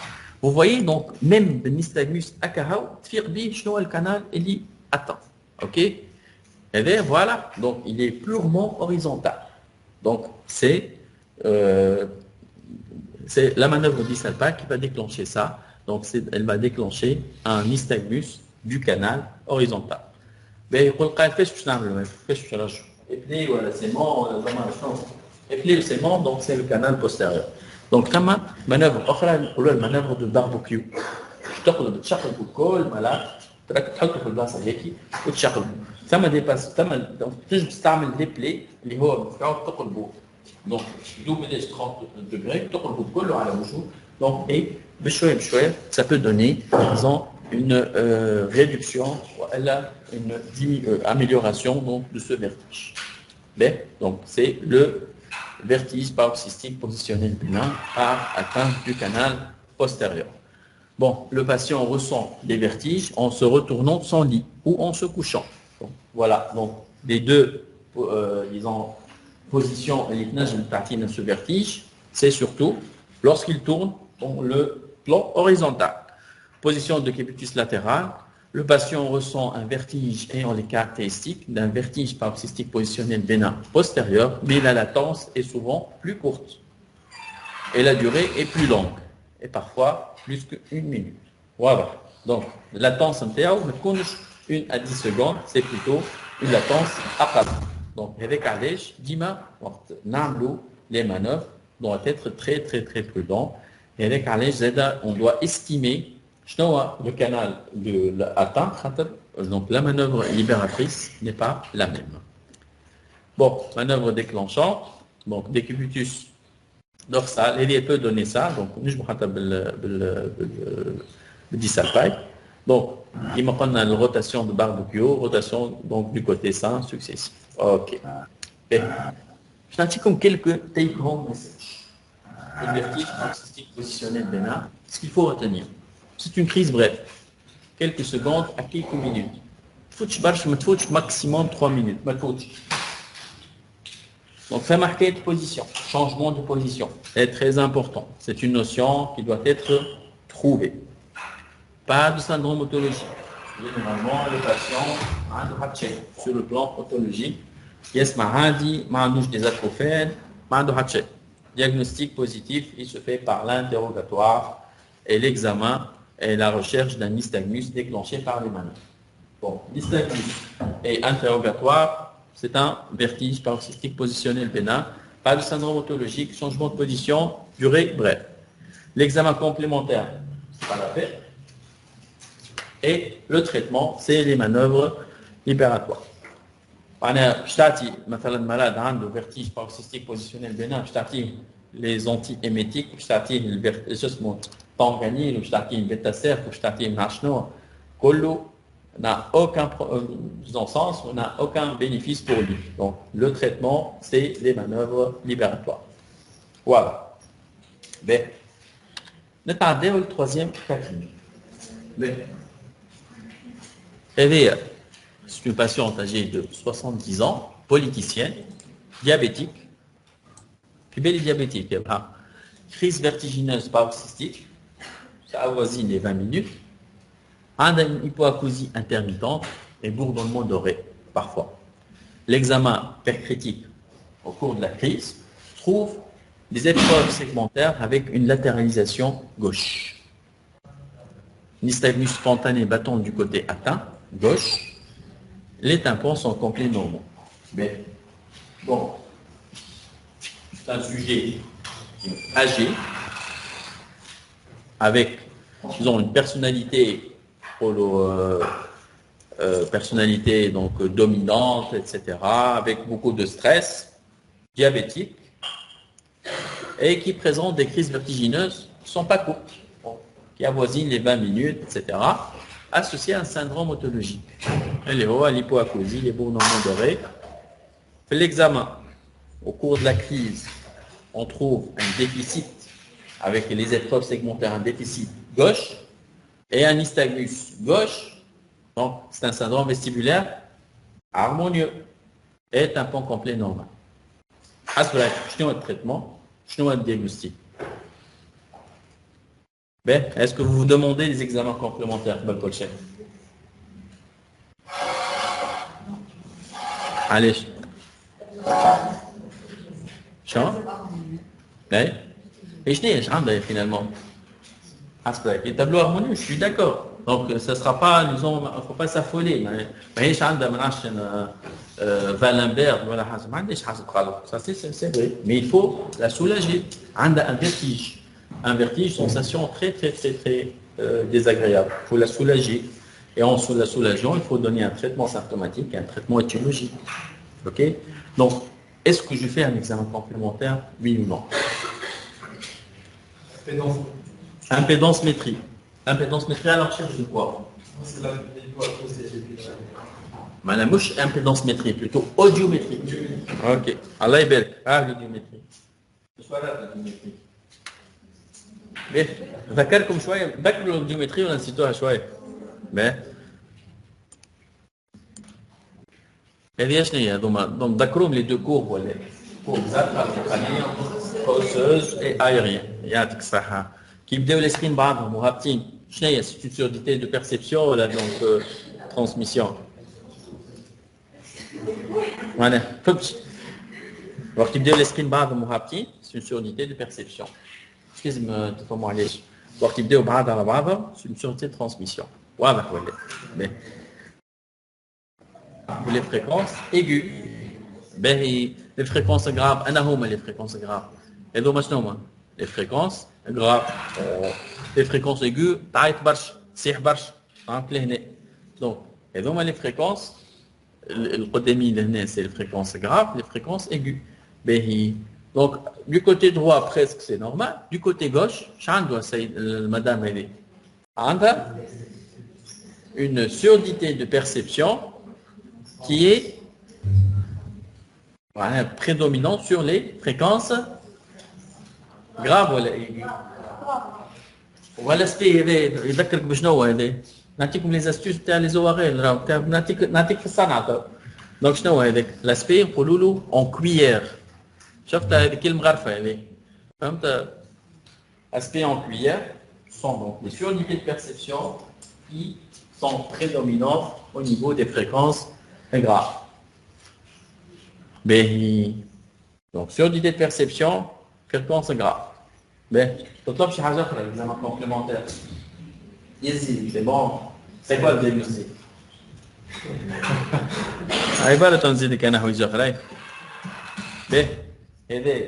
Vous voyez donc même le nystagmus akahau tfir bi شنو le canal اللي atteint. OK? Et bien voilà, donc il est purement horizontal. Donc c'est la manœuvre dissalpa qui va déclencher ça. Donc elle va déclencher un nystagmus du canal horizontal. Ben يقول قال فاش باش نعملوا فاش باش نرجعوا ابني ولا سيمون ولا زعما شنو ابني السيمون donc c'est le canal postérieur. Donc كما manœuvre اخرى نقولوا المانوفر دو باربيكيو تقلب تشقلب الكل ملا تحطه في البلاصه هيك وتشقلب ثم دي باس ثم تنجم تستعمل دي بلي اللي هو تقلبه donc دوبليج 30 degrés تقلبه كله على وجهه donc et بشويه بشويه ça peut donner disons une réduction ou une amélioration donc, de ce vertige. Bien, donc c'est le vertige paroxystique positionnel bénin par atteinte du canal postérieur. Bon, le patient ressent des vertiges en se retournant de son lit ou en se couchant. Donc, voilà, donc les deux disons, positions de ce vertige, c'est surtout lorsqu'il tourne dans le plan horizontal. Position de cubitus latéral, le patient ressent un vertige ayant les caractéristiques d'un vertige paroxystique positionnel bénin postérieur, mais la latence est souvent plus courte et la durée est plus longue, et parfois plus qu'une minute. Voilà. Donc, la latence interne, 1 à 10 secondes, c'est plutôt une latence apparente. Donc, avec Alej, Dima, les manœuvres doivent être très, très, très prudents. Et avec Alej, on doit estimer le canal de l'atteinte, donc la manœuvre libératrice n'est pas la même. Bon, manœuvre déclenchante, donc décubitus dorsal, il peut donner ça, donc nous je me dis ça paille. Donc, il me prend la rotation de barbecue, rotation donc du côté sain successif. Ok. Je t'en dis comme quelques take home messages. le vertige paroxystique positionnel bénin, ce qu'il faut retenir, c'est une crise brève, quelques secondes à quelques minutes. Maximum 3 minutes. Donc, fait marquer de position, changement de position, est très important. C'est une notion qui doit être trouvée. Pas de syndrome autologique. Généralement, les patients ont un sur le plan autologique. Yes, mahadi, manouche des acrophènes, manouche. Diagnostic positif, il se fait par l'interrogatoire et l'examen et la recherche d'un nystagmus déclenché par les manœuvres. Bon, nystagmus et interrogatoire, c'est un vertige paroxystique positionnel bénin, pas de syndrome autologique, changement de position, durée brève. L'examen complémentaire, c'est pas la peine. Et le traitement, c'est les manœuvres libératoires. Je t'ai malade عنده vertige paroxystique positionnel bénin, je t'ai les anti-émétiques, je t'ai le tanganil, je t'ai bêta-cerf, je t'ai nachno, collo n'a aucun sens, on n'a aucun bénéfice pour lui. Donc le traitement, c'est les manœuvres libératoires. Voilà. Ben, nous avons le troisième cas clinique. Ben, c'est une patiente âgée de 70 ans, politicienne, diabétique, puis belle diabétique, il y a crise vertigineuse paroxystique, ça avoisine les 20 minutes, une hypoacousie intermittente et bourdonnement d'oreille, parfois. L'examen percritique au cours de la crise trouve des épreuves segmentaires avec une latéralisation gauche. Nystagmus spontané battant du côté atteint, gauche. Les tympans sont complets normaux. Mais, bon, c'est un sujet âgé, avec, disons, une personnalité, personnalité donc dominante, etc., avec beaucoup de stress, diabétique, et qui présente des crises vertigineuses qui ne sont pas courtes, qui avoisinent les 20 minutes, etc., associé à un syndrome autologique. L'hypoacousie, les bourdonnements d'oreille. Fait l'examen. Au cours de la crise, on trouve un déficit avec les épreuves segmentaires, un déficit gauche et un nystagmus gauche. Donc, c'est un syndrome vestibulaire harmonieux et tympan complet normal. Je le traitement, je le diagnostic. Ben, est-ce que vous vous demandez des examens complémentaires, Balkolchen? Allez. Chant? Oui. Et je dis, finalement. Les tableaux harmonieux, je suis d'accord. Donc, ça ne sera pas, disons, il ne faut pas s'affoler. Mais je Wallenberg, ça c'est vrai. Mais il faut la soulager. Un vertige. Un vertige, sensation très, très, très, très désagréable. Il faut la soulager. Et en la soulageant, il faut donner un traitement symptomatique et un traitement étiologique. OK? Donc, est-ce que je fais un examen complémentaire? Oui ou non? Impédance métrie. Impédance métrie à la recherche de quoi? C'est la mouche, impédance métrie, plutôt audiométrie. OK. Allah est l'audiométrie. l'audiométrie. Mais, ذكركم شوية ذكروا الأوديومتري ولا نسيتوها شوية؟ Mais, هذه شنو هي هذوما؟ donc ذكروهم les deux courbes ولا courbes osseuse et aérienne. يعطيك الصحة. qui بداو لاصقين بعضهم وهابطين. شنو هي؟ c'est une surdité de perception ولا donc transmission. voilà. فهمت. وقت يبداو لاصقين بعضهم وهابطين c'est une surdité de perception. لازم تفهموا علاش وقت يبداو بعض على بعضها c'est une surdité de transmission. واضح ولا؟ mais les fréquences aiguës باهي les fréquences graves انا هما les fréquences graves هذوما شنو هما les fréquences graves les fréquences aiguës تعيط برشا تصيح برشا فهمت لهنا donc هذوما les fréquences القدامين لهنا c'est les fréquences graves les fréquences aiguës باهي. Donc, du côté droit, presque, c'est normal. Du côté gauche, madame, elle a une surdité de perception qui est prédominante sur les fréquences grave ولا ايه؟ ولا سبي هذا يذكرك بشنو هو هذا؟ نعطيكم لي زاستيوس تاع لي زواريل راهو نعطيك في الصنعه. دونك شنو هو هذاك؟ لاسبي نقولوا له اون كويير. شفت هذيك المغرفه هذه؟ فهمت؟ Aspects en cuillère sont donc les surdité de perception qui sont prédominantes au niveau des fréquences graves. Donc surdité de perception, fréquence grave. تطلب شي حاجه اخرى زعما كومبليمونتير. يزيد c'est bon. C'est quoi le diagnostic؟ عباره تنزيدك انا حوايج اخرى. هذا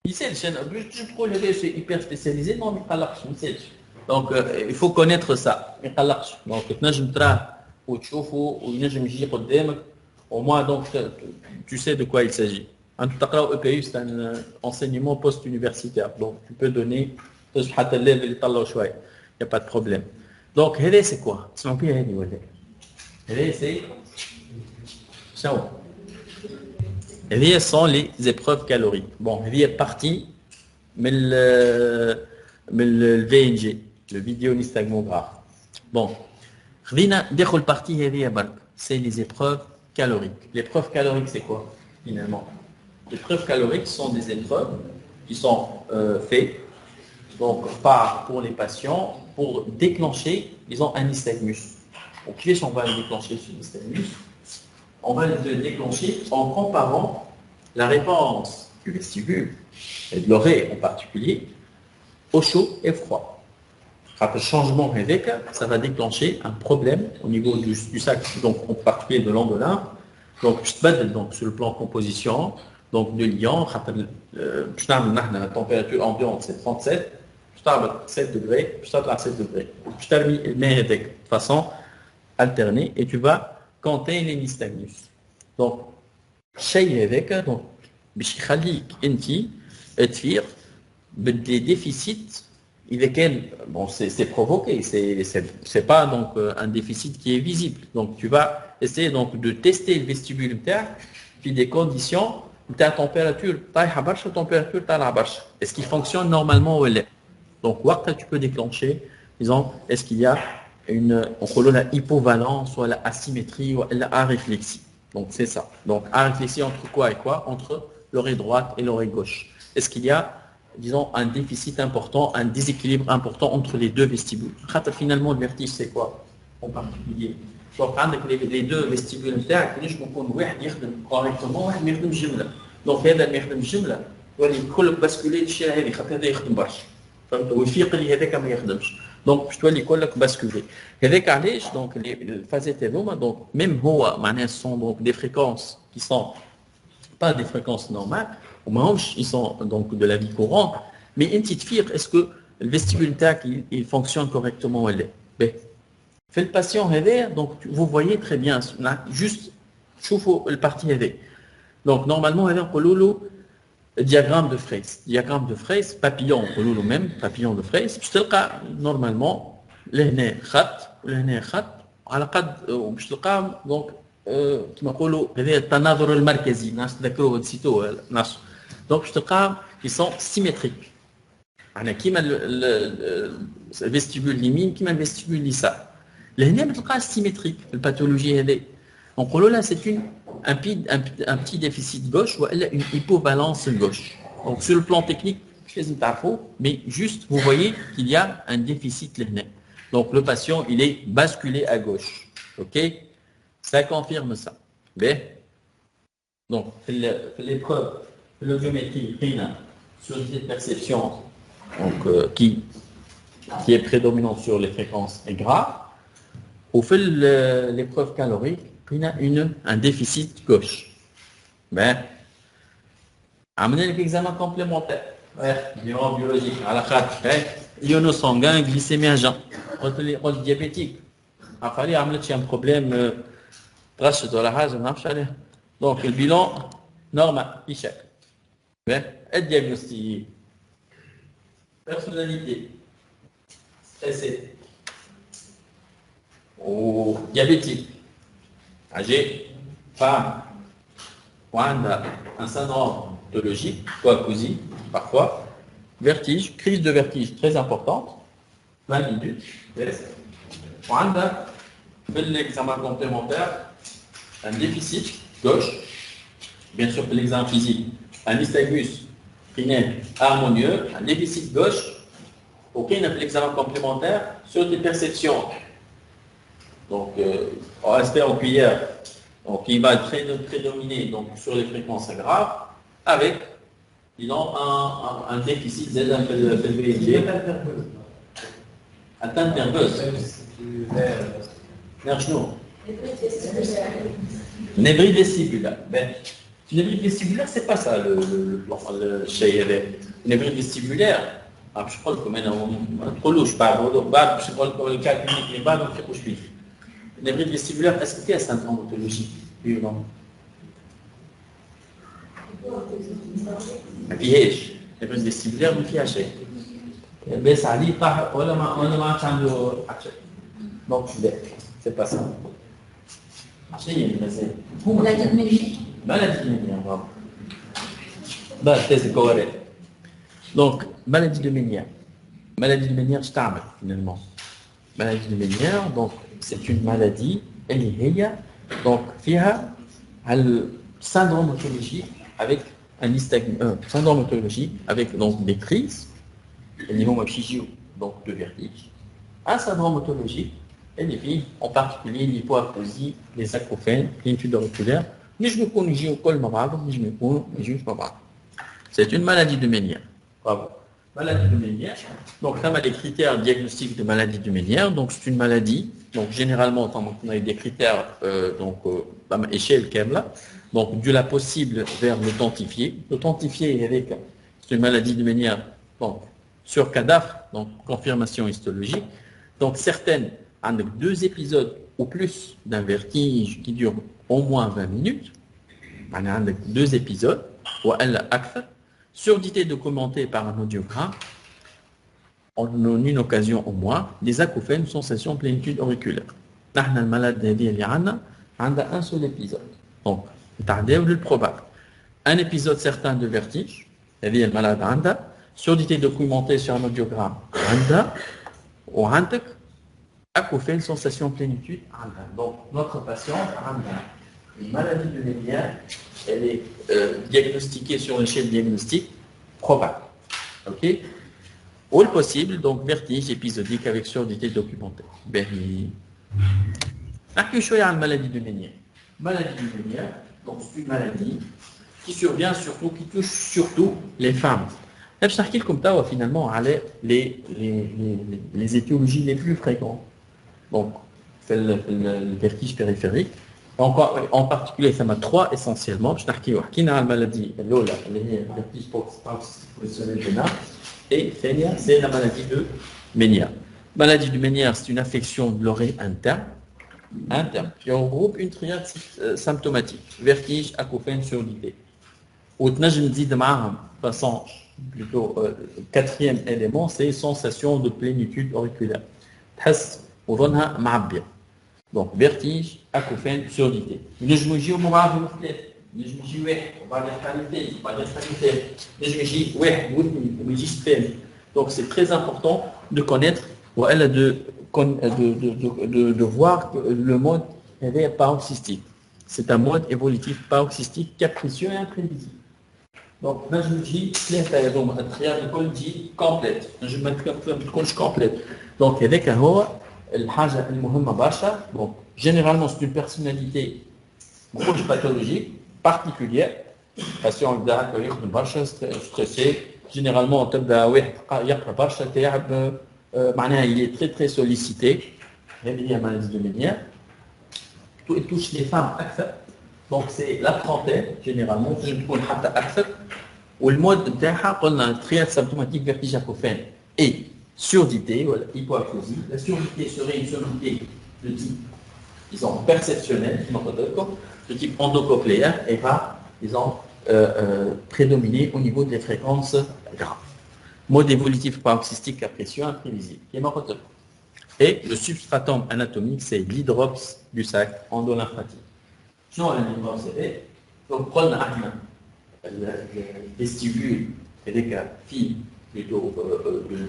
يسالش انا باش تقول هذا شيء hyper spécialisé non ما يقلقش ما يسالش. Donc il faut connaître ça ما يقلقش. Donc تنجم تراه وتشوفه وينجم يجي قدامك au moins donc tu sais de quoi il s'agit. Un تقرا EPU c'est un enseignement post-universitaire donc tu peux donner حتى الليفل اللي يطلعوا شويه. Il y a pas de problème. Donc هذا c'est quoi؟ تسمعوا فيها هذه ولا هذا c'est شنو؟ هذه sont les épreuves caloriques. Bon هذه partie من ال VNG le vidéonystagmographe. Bon خلينا ندخل partie هذه برك c'est les épreuves caloriques. L'épreuve calorique c'est quoi finalement? Les épreuves caloriques sont des épreuves qui sont faites donc pour les patients pour déclencher disons un nystagmus. Donc qu'est-ce qu'on va déclencher ce nystagmus? On va le déclencher en comparant la réponse du vestibule et de l'oreille en particulier au chaud et froid. Après le changement réveillé, ça va déclencher un problème au niveau du sac, donc en particulier de l'endolymphe. Donc sur le plan composition, donc de l'ion, la température ambiante c'est 37, 7 degrés, 7 degrés. Je termine de façon alternée et tu vas compter les nystagmus. Donc شيء هذاك donc باش يخليك انت تفيق بالدي déficits. إذا كان bon c'est provoqué, c'est pas donc un déficit qui est visible. Donc tu vas essayer donc de tester le vestibule نتاعك في des conditions نتاع température طايحه برشا température طالعه برشا. Est-ce qu'il fonctionne normalement ou pas? Donc وقتها tu peux déclencher disons est-ce qu'il y a une on appelle la hypovalence ou la asymétrie ou la aréflexie. Donc c'est ça. Donc aréflexie entre quoi et quoi? Entre l'oreille droite et l'oreille gauche. Est-ce qu'il y a disons un déficit important, un déséquilibre important entre les deux vestibules? Finalement le vertige c'est quoi en particulier? Donc les deux vestibules نتاعك ليش يكون واحد يخدم correctement واحد ما يخدمش جمله. دونك هذا اللي يخدم جمله ولي كلك باسكولي الشيء هذه خاطر هذا يخدم برشا. فهمت؟ ويفيق اللي هذاك ما يخدمش. دونك باش تولي كلك باسكولي. هذاك علاش دونك الفازات هذوما دونك ميم هو معناها سون دونك دي فريكونس qui sont pas des fréquences normales. Ils sont donc de la vie courante, mais une petite fille, est-ce que le vestibule tac il fonctionne correctement ou pas? Fait le patient rêver, donc vous voyez très bien, juste chauffe le parti rêver. Donc normalement on a diagramme de Fraisse. Diagramme de Fraisse, papillon on même papillon de Fraisse. Je te le cas normalement l'hné khat, l'hné khat, à la قد باش تلقى donc كما نقولوا هذا التناظر المركزي ناس تذكروه نسيتوه ناس. Donc je te parle ils sont symétriques. On a كيما le vestibule limine كيما le vestibule lissa. لهنا بتلقى symétrique في الباثولوجي هذه. نقولوا là c'est un petit déficit gauche ou une hypovalence gauche. Donc sur le plan technique je les ai mais juste vous voyez qu'il y a un déficit لهنا. Donc le patient il est basculé à gauche. OK? Ça confirme ça. Bien. Donc l'épreuve l'audiométrie sur cette perception donc, qui est prédominante sur les fréquences est grave. Au fait l'épreuve calorique, il y a un déficit gauche. Ben, amenez l'examen complémentaire. Biologique, à la carte, iono-sanguin, glycémie à jeun. Rôle diabétique. Il fallait amener un problème, donc le bilan normal, échec. Et diagnostic, personnalité, stressée, ou diabétique, âgé, femme, ou un syndrome pathologique, quoi, cousin, parfois, vertige, crise de vertige très importante, 20 minutes, on a fait l'examen complémentaire, un déficit gauche, bien sûr pour l'examen physique, un nystagmus crânien harmonieux, un déficit gauche, ok, on a fait l'examen complémentaire sur des perceptions. Donc, on reste en cuillère, donc il va prédominer donc, sur les fréquences graves, avec, disons, un déficit Z un peu de atteinte nerveuse. Névrite vestibulaire. Ben, névrite vestibulaire, c'est pas ça le névrite vestibulaire. Je crois que c'est trop louche. Je crois que le cas clinique n'est pas donc c'est névrite vestibulaire, est-ce qu'il y a syndrome autologique? Oui ou non? ما فيهاش. névrite vestibulaire ما فيها شيء. بس عليه طاح ولا ما عادش عنده حاجة. Donc c'est pas ça. Maladie de Ménière. Maladie de Ménière, bravo. Bah, c'est correct. Donc, maladie de Ménière. Maladie de Ménière, je t'aime, finalement. Maladie de Ménière, donc, c'est une maladie, elle est donc, fiha, le syndrome autologique avec un syndrome autologique avec donc des crises, donc de vertige, un syndrome autologique, et les filles, en particulier l'hypoacousie, les acouphènes, plénitude auriculaire, c'est une maladie de Ménière. Bravo. Maladie de Ménière. Donc, là, on a les critères diagnostiques de maladie de Ménière. Donc, c'est une maladie. Donc, généralement, on a des critères, échelle Kemla. Donc, de la possible vers l'authentifié. L'authentifié avec, c'est une maladie de Ménière. Donc, sur cadavre, donc, confirmation histologique. Donc, certaines, avec 2 épisodes ou plus d'un vertige qui dure au moins 20 minutes, on a avec 2 épisodes, ou elle acte, surdité documentée par un audiogramme, en une occasion au moins, des acouphènes, sensations, plénitude auriculaire. Le malade a un seul épisode. Donc, le probable. Un épisode certain de vertige, le malade a surdité documentée sur un audiogramme, ou acouphènes, sensation, plénitude. Donc, notre patient a une maladie de Ménière, elle est diagnostiquée sur l'échelle diagnostique probable. OK? Ou le possible, donc vertige épisodique avec surdité documentée. La maladie de Ménière. Maladie de Ménière, donc c'est une maladie qui survient surtout, qui touche surtout les femmes. Je vais vous dire finalement les étiologies les plus fréquentes. Donc, c'est le vertige périphérique. En particulier, ça m'a 3 essentiellement. Je vais vous dire la maladie, le vertige positionnel vénal. Et c'est la maladie de Ménière. Maladie de Ménière, c'est une affection de l'oreille interne, qui regroupe une triade symptomatique. Vertige, acouphène, surdité. Au je me dis de façon plutôt 4e élément, c'est sensation de plénitude auriculaire. Donc, vertige, acouphène, surdité. Donc, c'est très important de connaître, de voir que le mode est paroxystique. C'est un mode évolutif paroxystique, capricieux et imprévisible. Donc, là, je me dis, la triade dit complète. Je me dis complète. Donc, avec un haut, donc, généralement, c'est une personnalité pathologique particulière. Patient stressé. Généralement, il est très très sollicité. Il y a maladie de Ménière. Il touche les femmes. Donc, c'est la trentaine, généralement. Ou le mode on a un triade symptomatique vertige acouphène et surdité, hypoacousie. La surdité serait une surdité de type, disons, perceptionnel, de type endocochléaire et va, disons, prédominer au niveau des fréquences graves. Mode évolutif paroxystique capricieux imprévisible. Et le substratum anatomique, c'est l'hydrops du sac endolymphatique. Sinon, l'hydrops, c'est donc, prenons le vestibule et les filles plutôt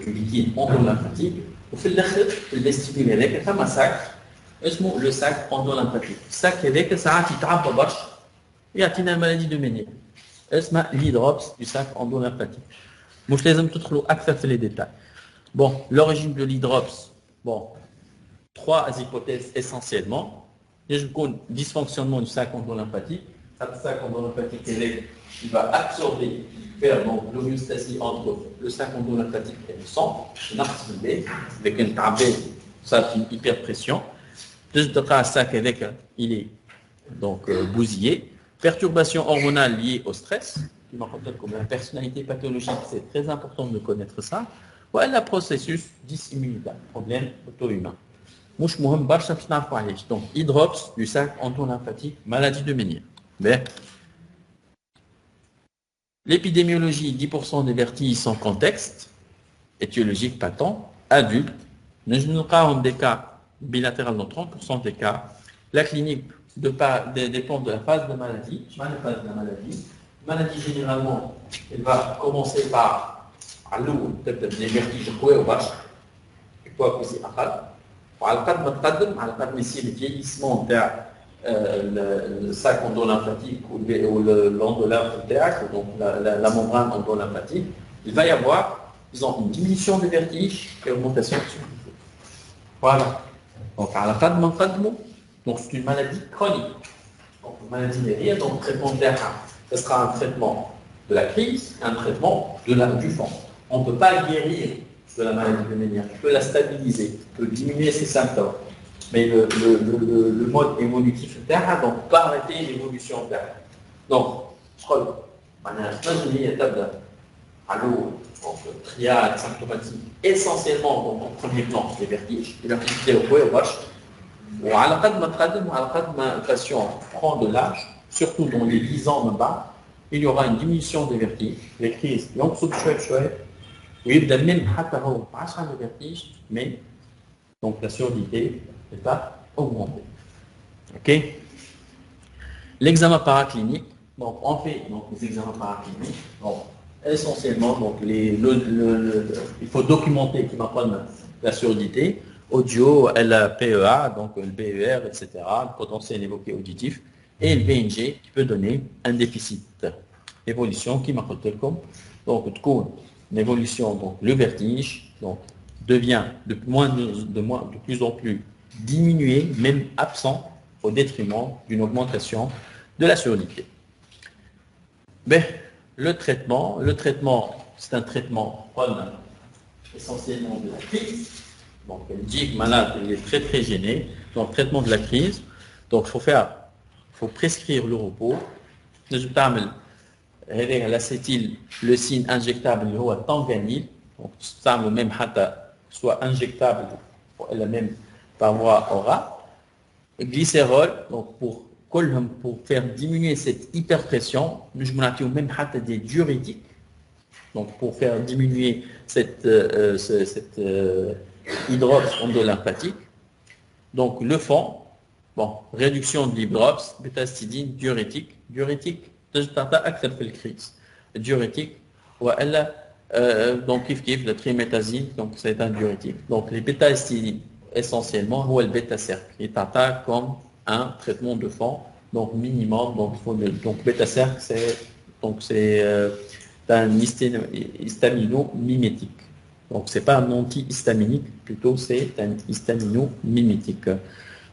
du liquide endolymphatique. Au fait, le vestibule avec un sac, le sac endolymphatique. Le sac avec ça, il tape barche, et il y a une maladie de Ménière. C'est l'hydrops du sac endolymphatique. Je les aime tout trop accès les détails. Bon, l'origine de l'hydrops, bon, trois hypothèses essentiellement. Il y a un dysfonctionnement du sac endolymphatique. Ce sac endolymphatique, il va absorber, faire l'homéostasie entre le sac endolymphatique et le sang, avec une tabée, ça c'est une hyperpression. Deuxième sac avec, il est donc bousillé. Perturbation hormonale liée au stress, qui m'a rappelé comme la personnalité pathologique, c'est très important de connaître ça. Voilà le processus dysimmunitaire, problème auto-humain. Donc, hydrops du sac endolymphatique, maladie de Ménière. L'épidémiologie, 10% des vertiges sans contexte, étiologique patent, adulte, nous avons des cas bilatéraux dans 30% des cas. La clinique dépend de la phase de maladie. La phase de maladie. Maladie, généralement, elle va commencer par les vertiges ou vaches, et quoi aussi à على قد ما تقدم على قد ما يصير الفيليسمون تاع الساك endolymphatique ou l'endolymphe تاعك, donc la membrane endolymphatique, il va y avoir, disons, une diminution des vertiges et augmentation de survie. Voilà. Donc على قد ما نقدموا, donc c'est une maladie chronique. Donc une maladie n'est rien, donc traitement تاعها, ce sera un traitement de la crise, un traitement du fond. On ne peut pas guérir de la maladie de Ménière, on peut la stabiliser, on peut diminuer ses symptômes. Mais le mode évolutif derrière, donc pas arrêter l'évolution derrière. Donc, je crois triade symptomatique, essentiellement donc, en premier plan, les vertiges, les vertiges au poids et au vache. Ou à la fin de patient prend de l'âge, surtout dans les 10 ans en bas, il y aura une diminution des vertiges, les crises, donc chouette. Oui, même pas le vertige, mais donc la surdité va augmenter. Ok. L'examen paraclinique, donc on fait donc les examens paracliniques. Donc essentiellement, donc il faut documenter qui m'apprenne la surdité, audio, LPEA, donc le PER, etc. Le potentiel évoqué auditif, et le BNG qui peut donner un déficit. Évolution qui m'apprend comme donc du coup. L'évolution, donc le vertige, donc, devient de plus en plus diminué, même absent, au détriment d'une augmentation de la surdité. Mais le traitement, c'est un traitement essentiellement de la crise. Donc, elle dit que le malade il est très très gêné. Donc, traitement de la crise. Donc, il faut prescrire le repos. L'acétyl, le signe injectable, il est tanganil, donc ça le même soit injectable la même par voie orale. Glycérol, donc pour faire diminuer cette hyperpression, nous avons même des diurétiques, donc pour faire diminuer cette hydrops endolymphatique. Donc le fond, bon, réduction de l'hydrops, bêta-acétidine, diurétique. تجتعطى أكثر في الكريز diurétique وإلا donc كيف le triméthazine, donc c'est un diurétique. Donc les bêta-acétidines essentiellement هو البيتا-cercle il t'attaque comme un traitement de fond, donc minimum, donc bêta-cercle c'est un histamino-mimétique. Donc c'est pas un anti-histaminique, plutôt c'est un histamino-mimétique.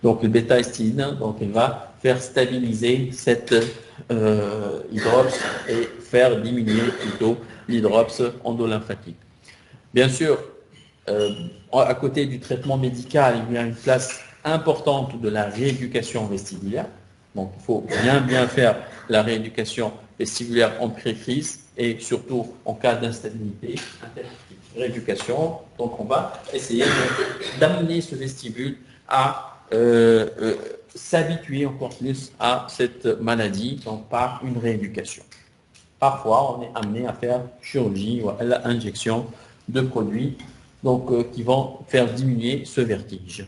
Donc le bêta-acétidine, donc il va faire stabiliser cette hydrops et faire diminuer plutôt l'hydrops endolymphatique. Bien sûr, à côté du traitement médical, il y a une place importante de la rééducation vestibulaire. Donc il faut bien faire la rééducation vestibulaire en pré-crise et surtout en cas d'instabilité. Rééducation, donc on va essayer d'amener ce vestibule à s'habituer encore plus à cette maladie, donc par une rééducation. Parfois, on est amené à faire chirurgie ou à l'injection de produits donc, qui vont faire diminuer ce vertige.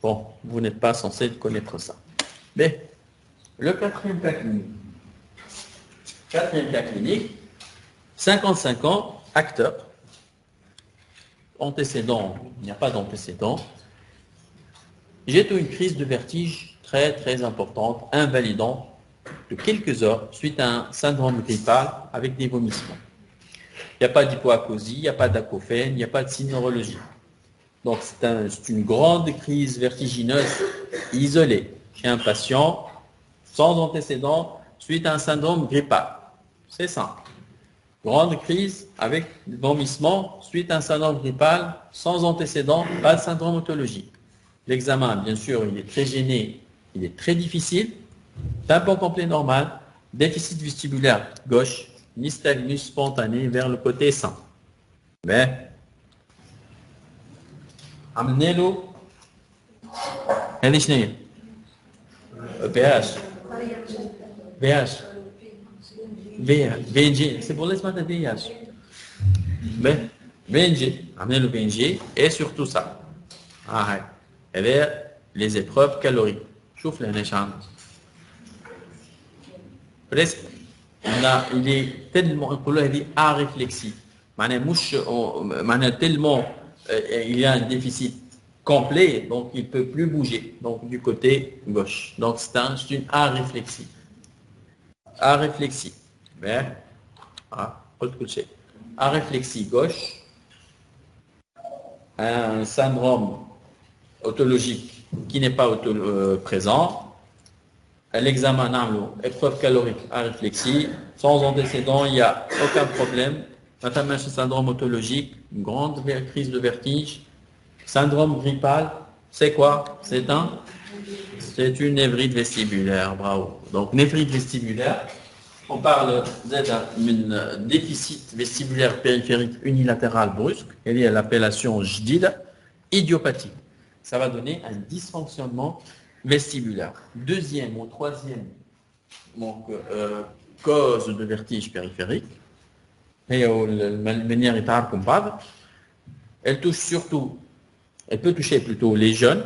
Bon, vous n'êtes pas censé connaître ça. Mais le quatrième cas clinique, 55 ans, acteur, antécédent, il n'y a pas d'antécédent, j'ai eu une crise de vertige très très importante, invalidante, de quelques heures, suite à un syndrome grippal avec des vomissements. Il n'y a pas d'hypoacousie, il n'y a pas d'acouphène, il n'y a pas de signe neurologique. Donc c'est une grande crise vertigineuse isolée chez un patient sans antécédent suite à un syndrome grippal. C'est simple. Grande crise avec des vomissements suite à un syndrome grippal sans antécédent, pas de syndrome otologique. L'examen, bien sûr, il est très gêné, il est très difficile. Tampon complet normal, déficit vestibulaire gauche, nystagmus spontané vers le côté sain. Mais, amenez-le, elle est chenille. VH. VH. VNG, c'est pour les maths de VH. Mais, VNG, amenez-le VNG, et surtout ça. Et vers les épreuves caloriques. Chouf les néchans. Presque, il est tellement, il est aréflexif. Tellement, il y a un déficit complet, donc il ne peut plus bouger, donc du côté gauche. Donc c'est une aréflexie. Aréflexie. Mais, aréflexie gauche, un syndrome otologique qui n'est pas présent. L'examen épreuve calorique à réflexie, sans antécédent, il n'y a aucun problème. Notamment un syndrome otologique, une grande crise de vertige, syndrome grippal, c'est quoi? C'est une névrite vestibulaire, bravo. Donc névrite vestibulaire, on parle d'un déficit vestibulaire périphérique unilatéral brusque, il y a l'appellation JDID, idiopathique. Ça va donner un dysfonctionnement vestibulaire. Deuxième ou troisième cause de vertige périphérique, et manière elle touche surtout, elle peut toucher plutôt les jeunes,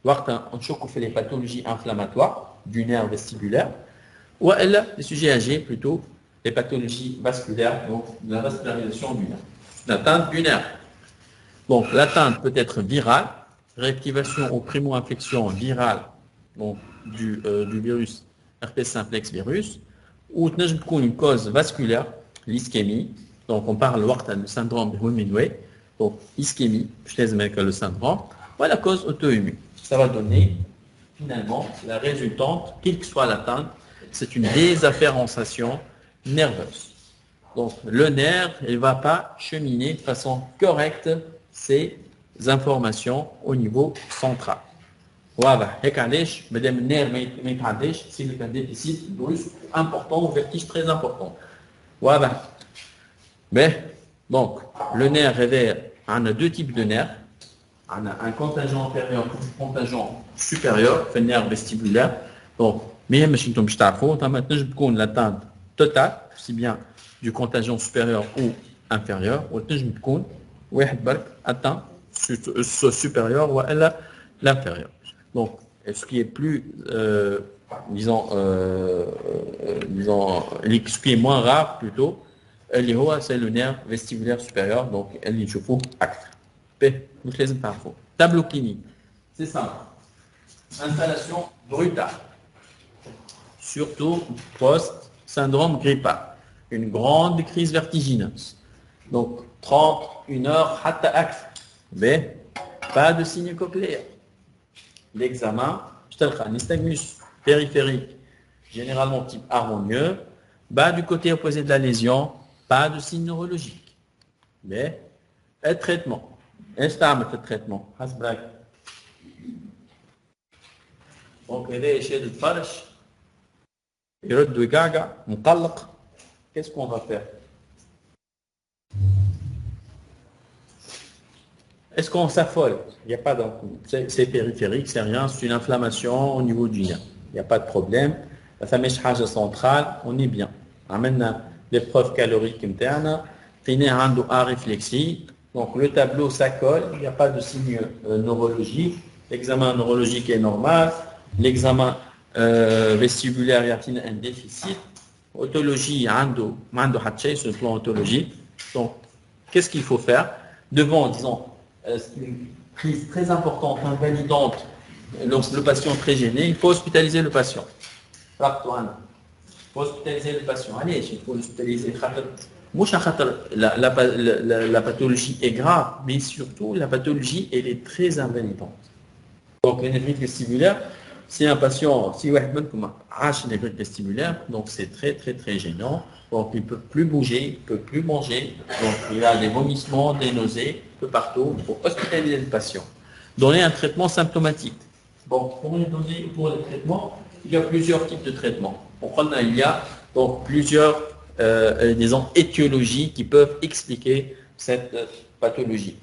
on choque fait les pathologies inflammatoires du nerf vestibulaire, ou elle, les sujets âgés plutôt les pathologies vasculaires, donc la vascularisation du nerf, l'atteinte du nerf. Donc l'atteinte peut être virale, réactivation ou primo-infection virale donc, du virus herpès simplex virus, ou une cause vasculaire, l'ischémie. Donc on parle du syndrome de Hemingway, donc ischémie, je laisse mettre le syndrome, ou la cause auto-immune. Ça va donner finalement la résultante, quelle que soit l'atteinte, c'est une désafférenciation nerveuse. Donc le nerf, il ne va pas cheminer de façon correcte ces informations au niveau central. واضح هيك علاش مادام النير ما يتعداش c'est un déficit brusque important ou vertige très important. واضح. Mais donc le nerf révèle on a deux types de nerfs. On a un contingent inférieur et un contingent supérieur في النير vestibulaire. Donc ما يهمش انتم باش تعرفوا تما تنجم تكون l'atteinte totale aussi bien du contingent supérieur ou inférieur وتنجم تكون واحد برك atteint supérieur ou l'inférieur. Donc, ce qui est plus, ce qui est moins rare plutôt, c'est le nerf vestibulaire supérieur, donc elle est acte. Tableau clinique, c'est simple. Installation brutale, surtout post-syndrome grippal, une grande crise vertigineuse. Donc, 31 heures, acte. Mais, pas de signe cochléaire. L'examen, un nystagmus périphérique, généralement type harmonieux, bas du côté opposé de la lésion, pas de signe neurologique. Mais, un traitement. Instable le traitement. Donc, il est chez le farch, il y de gaga, qu'est-ce qu'on va faire? Est-ce qu'on s'affole? Il n'y a pas c'est périphérique, c'est rien, c'est une inflammation au niveau du nerf. Il n'y a pas de problème. La fameuse haja centrale, on est bien. Amène l'épreuve calorique interne, il y a un réflexie. Donc le tableau, ça colle, il n'y a pas de signe neurologique. L'examen neurologique est normal. L'examen vestibulaire, il y a un déficit. Autologie, il y a un sur le plan autologique. Donc, qu'est-ce qu'il faut faire? Devant, disons, c'est une crise très importante, invalidante, lorsque le patient est très gêné, il faut hospitaliser le patient. Il faut hospitaliser le patient. Allez, il faut hospitaliser. La pathologie est grave, mais surtout la pathologie elle est très invalidante. Donc l'énévrite vestibulaire, si un patient, si comme arrache une névrite vestibulaire, donc c'est très très très gênant. Donc il ne peut plus bouger, il ne peut plus manger, donc il a des vomissements, des nausées, un peu partout. Il faut hospitaliser le patient. Donner un traitement symptomatique. Bon, pour les traitements, il y a plusieurs types de traitements. Il y a donc plusieurs disons, étiologies qui peuvent expliquer cette pathologie.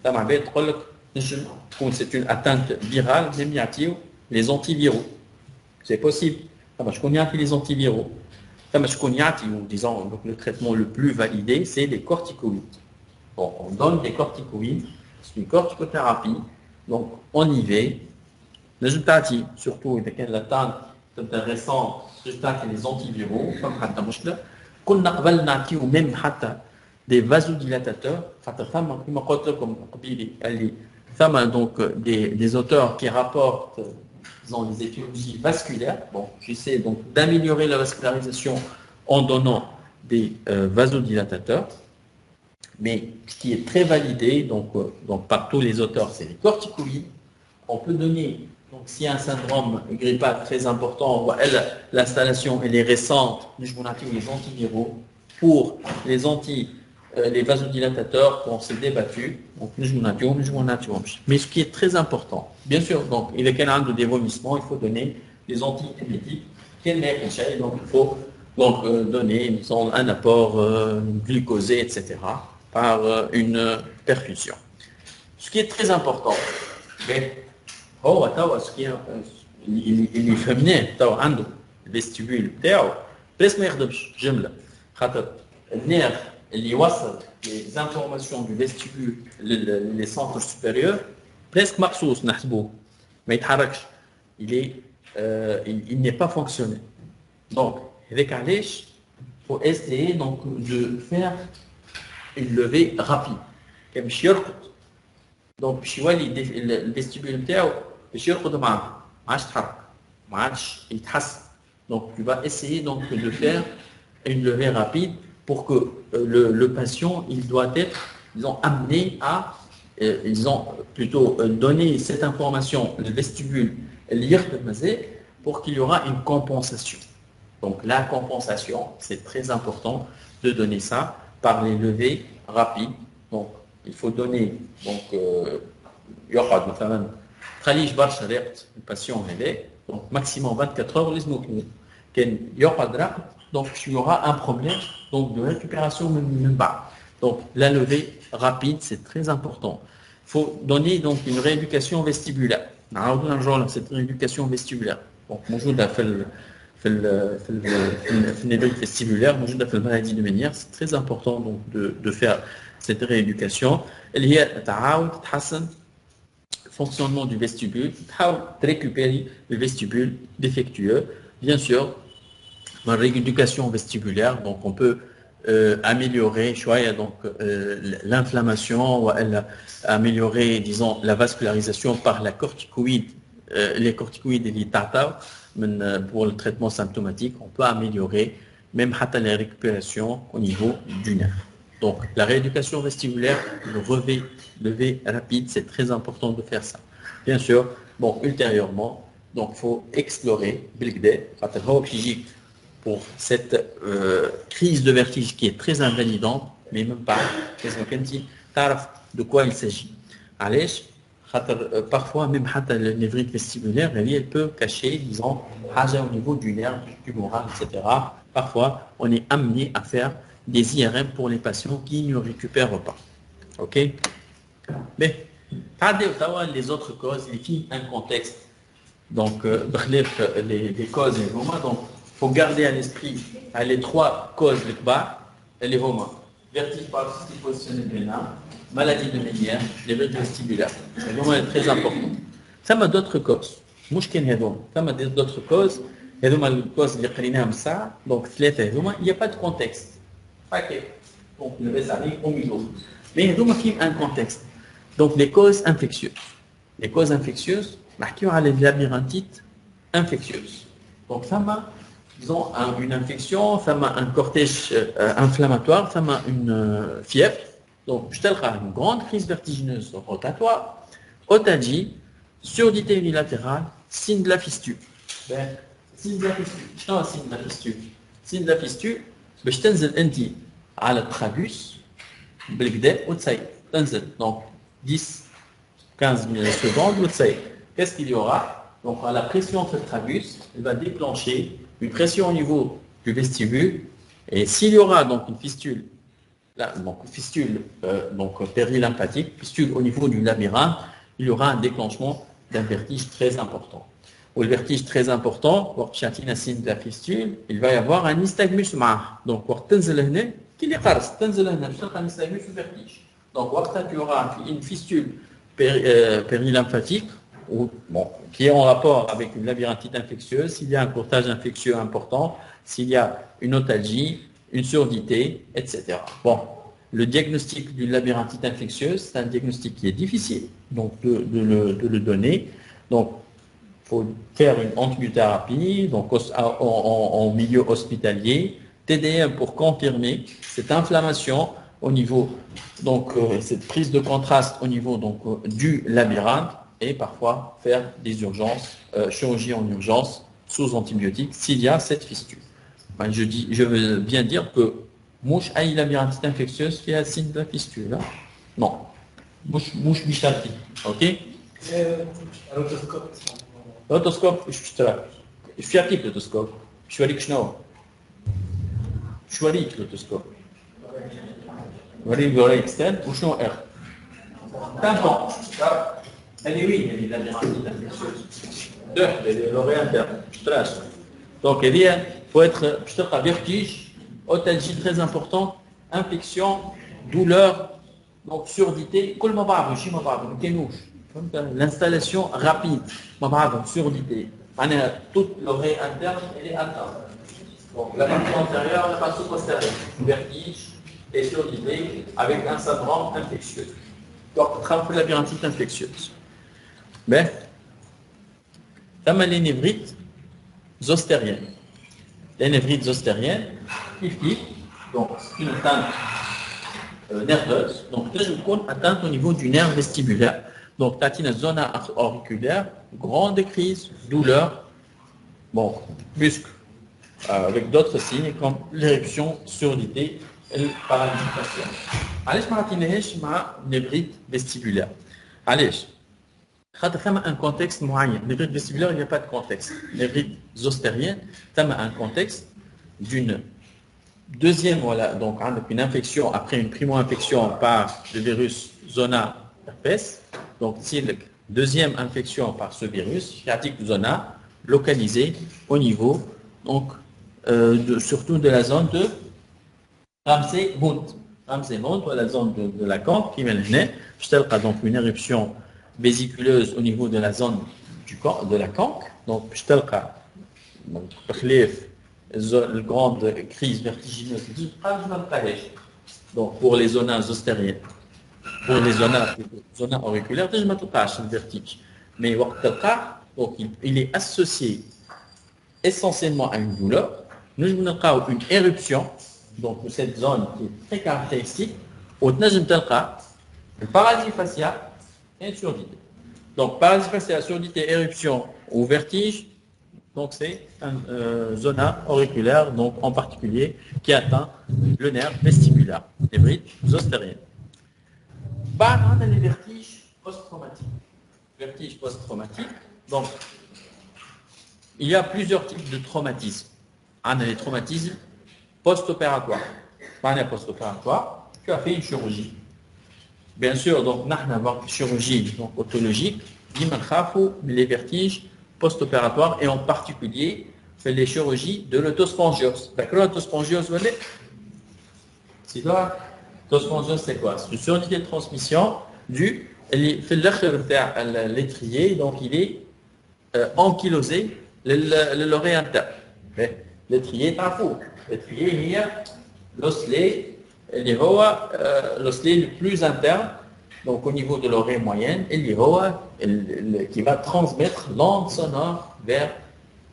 C'est une atteinte virale, les antiviraux. C'est possible. Je connais les antiviraux. Disons, donc, le traitement le plus validé, c'est les corticoïdes. Bon, on donne des corticoïdes, c'est une corticothérapie, donc on y va. Résultat, surtout avec l'atteinte intéressante, résultat les antiviraux, qu'on a même des vasodilatateurs, donc des auteurs qui rapportent les étiologies vasculaires. Bon, j'essaie donc d'améliorer la vascularisation en donnant des vasodilatateurs, mais ce qui est très validé donc par tous les auteurs, c'est les corticoïdes. On peut donner, donc s'il y a un syndrome grippal très important, l'installation elle est récente, les antiviraux pour les vasodilatateurs on s'est débattu, donc mais ce qui est très important, bien sûr, donc il y a des vomissements, il faut donner des antiémétiques, donc il faut donc donner un apport glucosé, etc., par une perfusion. Ce qui est très important, mais ce qui est il est féminin, عنده الفيستيبول بتاعه بس ما يخدمش جمله خاطر النير اللي يوصل les informations du vestibule les centres supérieurs presque مقصوص نحسبوه ما يتحركش il n'est pas fonctionnel. Donc avec علاش faut essayer donc de faire une levée rapide كمش يرقد donc باش يولي الفيستيبول نتاعو باش يرقد معاك ما عادش يتحرك ما عادش يتحسن. Donc tu vas essayer donc de faire une levée rapide pour que le patient il doit être amené à ils ont plutôt donné cette information le vestibule pour qu'il y aura une compensation. Donc la compensation c'est très important de donner ça par les levées rapides. Donc il faut donner donc يقعد مثلا تخليش برشا راقد الباسيون هذاك donc maximum 24 heures لازم كان يقعد راقد donc il y aura un problème donc de récupération من بعد. Donc la levée rapide c'est très important. Il faut donner donc une rééducation vestibulaire. نعاودوا نرجعوا cette rééducation vestibulaire. Donc موجودة في الnévrite vestibulaire موجودة في المالادie de Menière. C'est très important donc de faire cette rééducation اللي هي تعاود تحسن fonctionnement du vestibule, récupérer le vestibule défectueux. Bien sûr, la rééducation vestibulaire, donc on peut améliorer donc l'inflammation ou améliorer, disons, la vascularisation par la corticoïde, les corticoïdes et les tata pour le traitement symptomatique. On peut améliorer même la récupération au niveau du nerf. Donc, la rééducation vestibulaire, le levé rapide, c'est très important de faire ça. Bien sûr, bon, ultérieurement, donc il faut explorer pour cette crise de vertige qui est très invalidante, mais même pas, de quoi il s'agit. Parfois, même le névrite vestibulaire, elle peut cacher, disons, au niveau du nerf, du moral, etc. Parfois, on est amené à faire des IRM pour les patients qui ne récupèrent pas. Ok? Mais, les autres causes, il y a un contexte. Donc, les causes, donc, il faut garder à l'esprit les trois causes de bas, les homos. Vertige paroxystique positionnel bénin, maladie de Menière, les vertiges vestibulaires. C'est vraiment très important. Ça m'a d'autres causes. Ça m'a d'autres causes. Il y a des causes qui sont donc, il n'y a pas de contexte. Ok. Donc, le reste arrive au milieu. Mais il y a un contexte. Donc, les causes infectieuses. Les causes infectieuses, marquées à les labyrinthites infectieuses. Donc, ça m'a, disons, une infection, ça m'a un cortège inflammatoire, ça m'a une fièvre. Donc, je t'ai une grande crise vertigineuse rotatoire, otagie, surdité unilatérale, signe de la fistule. Ben, signe de la fistule. شنو signe de la fistule? Signe de la fistule, باش تنزل انت على التراجوس بالكدا وتصير. تنزل donc 10 15 secondes وتصير. Qu'est-ce qu'il y aura? Donc, à la pression de ce tragus, elle va déclencher une pression au niveau du vestibule. Et s'il y aura donc une fistule, là, donc fistule périlymphatique, fistule au niveau du labyrinthe, il y aura un déclenchement d'un vertige très important. Ou le vertige très important, signe de la fistule, il va y avoir un nystagmus معه. Donc, qui est قرص تنزل هنا باش تلقى nystagmus ou vertige. Donc, tu auras une fistule périlymphatique ou, bon, qui est en rapport avec une labyrinthite infectieuse, s'il y a un courtage infectieux important, s'il y a une otalgie, une surdité, etc. Bon, le diagnostic d'une labyrinthite infectieuse, c'est un diagnostic qui est difficile donc de le donner. Donc, il faut faire une antibiothérapie donc en milieu hospitalier, TDM pour confirmer cette inflammation au niveau, donc cette prise de contraste au niveau donc, du labyrinthe et parfois faire des urgences, chirurgie en urgence sous antibiotiques s'il y a cette fistule. Ben, je veux bien dire que mouche a une labyrinthite infectieuse qui a signe de la fistule. Hein? Non. Mouche bicharti. Ok? L'autoscope, je suis actif l'autoscope. Je suis avec Schnow. Je suis avec l'autoscope. وري بيوري اكستند وشنو ار تنفع elle est labyrinthite infectieuse l'oreille interne trace donc il faut être vertige otalgie très importante infection douleur donc surdité كل ما بعرف شيء ما بعرف ما كانوش l'installation rapide ما بعرف surdité معناها toute l'oreille interne elle est atteinte donc la partie antérieure la partie postérieure vertige et surdité avec un syndrome infectieux. Donc, travail de labyrinthite infectieuse. Mais, comme les névrites zostériennes. Les névrites zostériennes, donc, c'est une atteinte nerveuse. Donc, là, je vous compte atteinte au niveau du nerf vestibulaire. Donc, tatine zone auriculaire, grande crise, douleur, bon, muscle, avec d'autres signes comme l'éruption, surdité, الباراليزي فاسيال. علاش ما عطيناهاش مع نبريد فيستيبولار؟ علاش؟ خاطر ثم ان كونتكست معين، نبريد فيستيبولار il n'y a pas de contexte. Nébrid zostérienne, ثم un contexte d'une deuxième, voilà, donc une infection après une primo-infection par le virus Zona herpes. Donc c'est la deuxième infection par ce virus, sciatique Zona, localisée au niveau donc surtout de la zone de Ramsey Hunt, la zone de la conque qui mène je t'ai donc une éruption vésiculeuse au niveau de la zone de la conque. Donc je t'ai une grande crise vertigineuse. Donc pour les zones zostériennes, pour les zones auriculaires, je ne m'attends le vertige. Mais donc il est associé essentiellement à une douleur. Nous avons une éruption. Donc, cette zone qui est très caractéristique, au Tnajem Telka, le paralysie faciale et surdité. Donc, paralysie faciale, surdité, éruption ou vertige, donc c'est une zone auriculaire, donc en particulier, qui atteint le nerf vestibulaire, névrite zostérienne. Par on a les vertiges post-traumatiques. Vertiges post-traumatiques, donc, il y a plusieurs types de traumatismes. On a les traumatismes post-opératoire. Pendant post-opératoire, tu as fait une chirurgie. Bien sûr, donc, nous avons une chirurgie donc, autologique, les vertiges post-opératoires et en particulier les chirurgies de l'autospongiose. D'accord, l'autospongiose, vous voyez? C'est quoi? L'autospongiose, c'est quoi? C'est une surdité de transmission du l'étrier, donc il est ankylosé l'oreille interne. L'étrier est un fou. L'étrier, l'osselet, l'osselet le plus interne donc au niveau de l'oreille moyenne, qui va transmettre l'onde sonore vers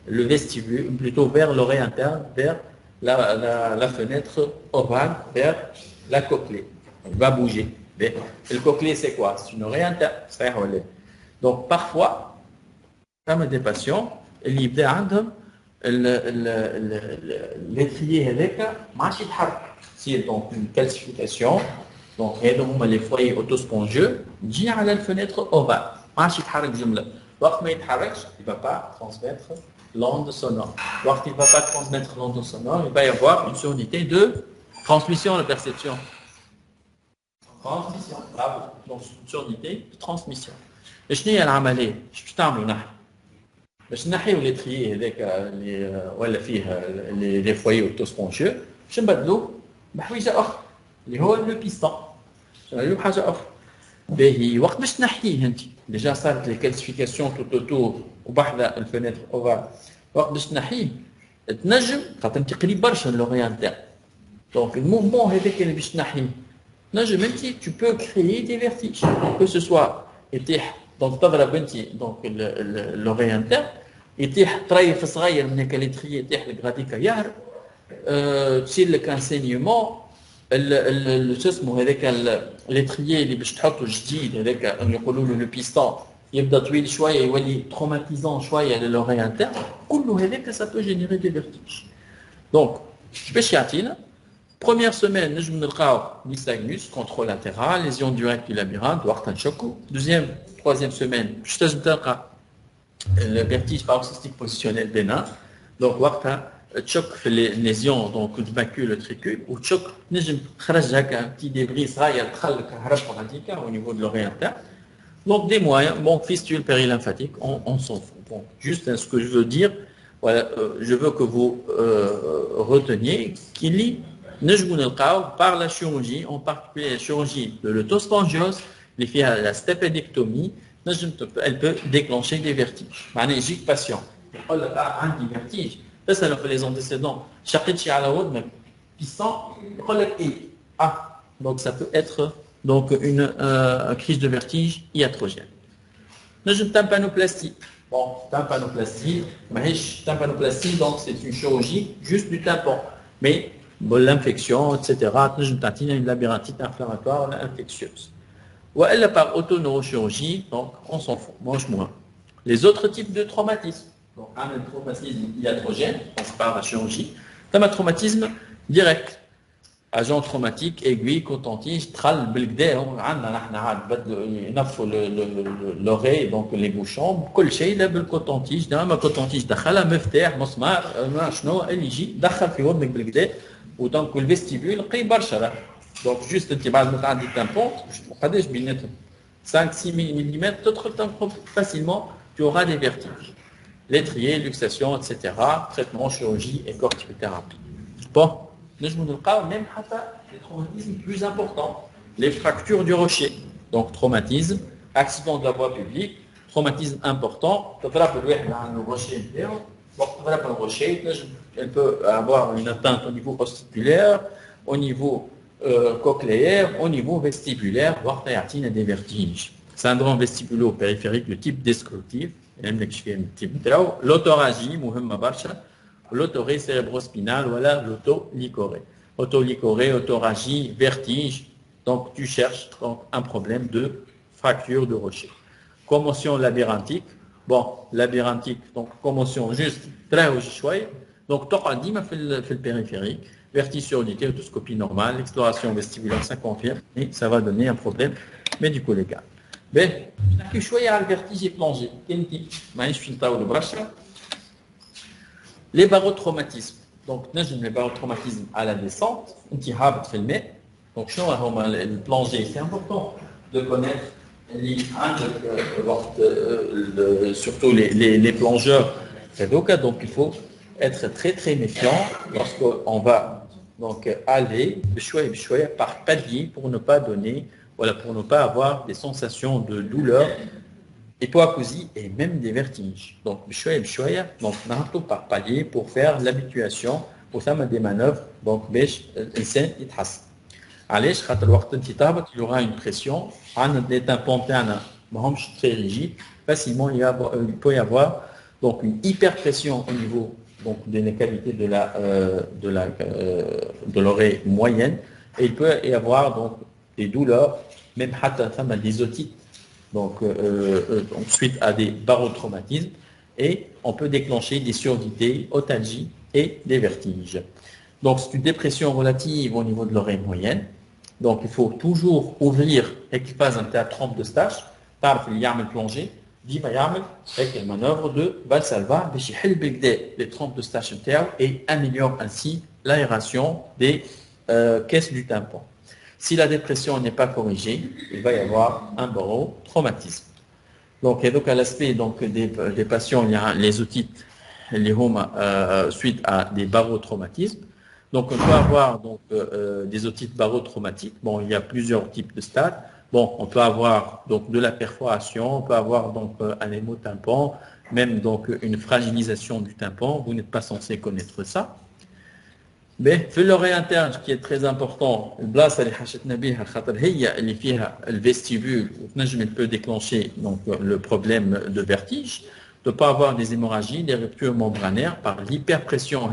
le vestibule, plutôt vers l'oreille interne, vers la fenêtre ovale, vers la cochlée. Il va bouger. Et le cochlée, c'est quoi? C'est une oreille interne. Donc parfois, comme des patients, اللي يبدا عندهم l'étrier هذاك ما عادش يتحرك. C'est donc une calcification. Donc هذو هما les foyers autospongieux تجي على الفenêtre ovale. ما عادش يتحرك جملة. وقت ما يتحركش, il ne va pas transmettre l'onde sonore. Lorsqu'il qu'il ne va pas transmettre l'onde sonore, il va y avoir une surdité de transmission de perception. Transmission, bravo. Donc une surdité de transmission. Et je n'ai à l'amaler, je suis terminé. باش نحيو لي تريي هذاك اللي ولا فيه لي فويي اوتوسبونجيو باش نبدلو بحويجه اخرى اللي هو لو بيستون نعملو بحاجه اخرى باهي وقت باش تنحيه انت ديجا صارت لي كالسيفيكاسيون توت اوتور وبحذا الفينيتر اوفال وقت باش تنحيه تنجم خاطر انت قريب برشا لوغي انترن دونك الموفمون هذاك اللي باش تنحيه تنجم انت tu peux créer des vertiges que ce soit يطيح دونك تضرب انت دونك لوغي انترن يطيح طريف صغير من هكا ليتري يطيح لك غاديك يهرب تصير لك ان سينيومون شو اسمه هذاك ليتري اللي باش تحطه جديد هذاك يقولوا له لو بيستون يبدا طويل شويه يولي تروماتيزون شويه للوغي انترن كله هذاك سا بو جينيري دي فيرتيج دونك باش يعطينا première semaine نجم نلقاو nystagmus contralatéral lésion directe du labyrinthe وقت نشكو deuxième troisième semaine باش تنجم تلقى le vertige paroxystique positionnel bénin donc وقتها تشك في الليزيون دونك du macule tricule وتشك نجم تخرج هكا petit débris صغير دخل لك هرب هذيك au niveau de l'oreille interne donc des moyens bon fistule périlymphatique on s'en fout bon juste ce que je veux dire voilà je veux que vous reteniez qu'il y نجمو نلقاو par la chirurgie en particulier la chirurgie de l'autospongiose اللي فيها la stapédectomie elle peut déclencher des vertiges. معناه يجيك patient يقول لك عندي vertige تسأله في les antécédents شقيت شي على ودنك piston يقول لك ايه donc ça peut être donc une crise de vertige iatrogène. نجم tympanoplastie bon tympanoplastie ماهيش tympanoplastie donc c'est une chirurgie juste du tympan mais l'infection etc تنجم تعطينا une labyrinthite inflammatoire ولا infectieuse. Ou elle par autoneurochirurgie, donc on s'en fout, mange moins. Les autres types de traumatismes, donc un traumatisme iatrogène, on se parle de la chirurgie, un traumatisme direct, agent traumatique, aiguille, coton-tige, tral, bilgdé, on a l'oreille, donc les bouchons, كل شيء ده بالcoton-tige, دائما coton-tige دخلها مفتاح مسمار ما شنو اللي يجي دخل في ودنك بالكدا ودونك الفيستيبول قريب برشا donc juste انت بعد ما تعدي التامبون قداش بيناتهم 5 6 mm تدخل تامبون facilement tu auras des vertiges l'étrier luxation etc traitement chirurgie et corticothérapie bon نجمو نلقاو même حتى les traumatismes plus importants les fractures du rocher donc traumatisme accident de la voie publique traumatisme important تضرب الواحد على الروشي نتاعو وقت تضرب الروشي elle peut avoir une atteinte au niveau ostipulaire au niveau cochléaire, au niveau vestibulaire, voire il y a des vertiges. Syndrome vestibulo-périphérique de type descriptif, l'autoragie, l'autorée cérébrospinale, voilà l'auto-licorée. Auto-licorée, autoragie, vertige, donc tu cherches donc, un problème de fracture de rocher. Commotion labyrinthique, bon, labyrinthique, donc commotion juste, très haut chouette, donc tu as dit, fait le périphérique, vertige surdité, otoscopie normale, l'exploration vestibulaire, ça confirme, et ça va donner un problème médico-légal. Mais, je suis à le vertige et plongé. Les barotraumatismes. Donc, les barotraumatismes à la descente, donc, le plongé, c'est important de connaître surtout les plongeurs. Donc, il faut être très très méfiant lorsqu'on va donc aller par palier pour ne pas donner, voilà, pour ne pas avoir des sensations de douleur, hypoacousie et même des vertiges. Donc donc par palier pour faire l'habituation, pour faire des manœuvres, donc l'insan يتحسن. علاش خاطر وقت انت تهبط il y aura une pression عندنا des tympans تاعنا ماهمش très rigides facilement il peut y avoir donc une hyperpression au niveau donc des cavités de l'oreille moyenne et il peut y avoir donc des douleurs même des otites donc suite à des barotraumatismes et on peut déclencher des surdité, otalgie et des vertiges. Donc c'est une dépression relative au niveau de l'oreille moyenne. Donc il faut toujours ouvrir l'équipage un trompe de stage, par il y a un plongée, dit avec une manœuvre de Valsalva, les trompes de stage et améliore ainsi l'aération des caisses du tympan. Si la dépression n'est pas corrigée, il va y avoir un barotraumatisme. Donc, à l'aspect des patients, il y a les otites, les homes suite à des barotraumatismes. Donc, on peut avoir des otites barotraumatiques. Bon, il y a plusieurs types de stades. Bon, on peut avoir donc de la perforation, on peut avoir donc un hémotympan, même donc une fragilisation du tympan. Vous n'êtes pas censé connaître ça. Mais l'oreille interne, qui est très important, le vestibule, peut déclencher donc, le problème de vertige, de ne pas avoir des hémorragies, des ruptures membranaires par l'hyperpression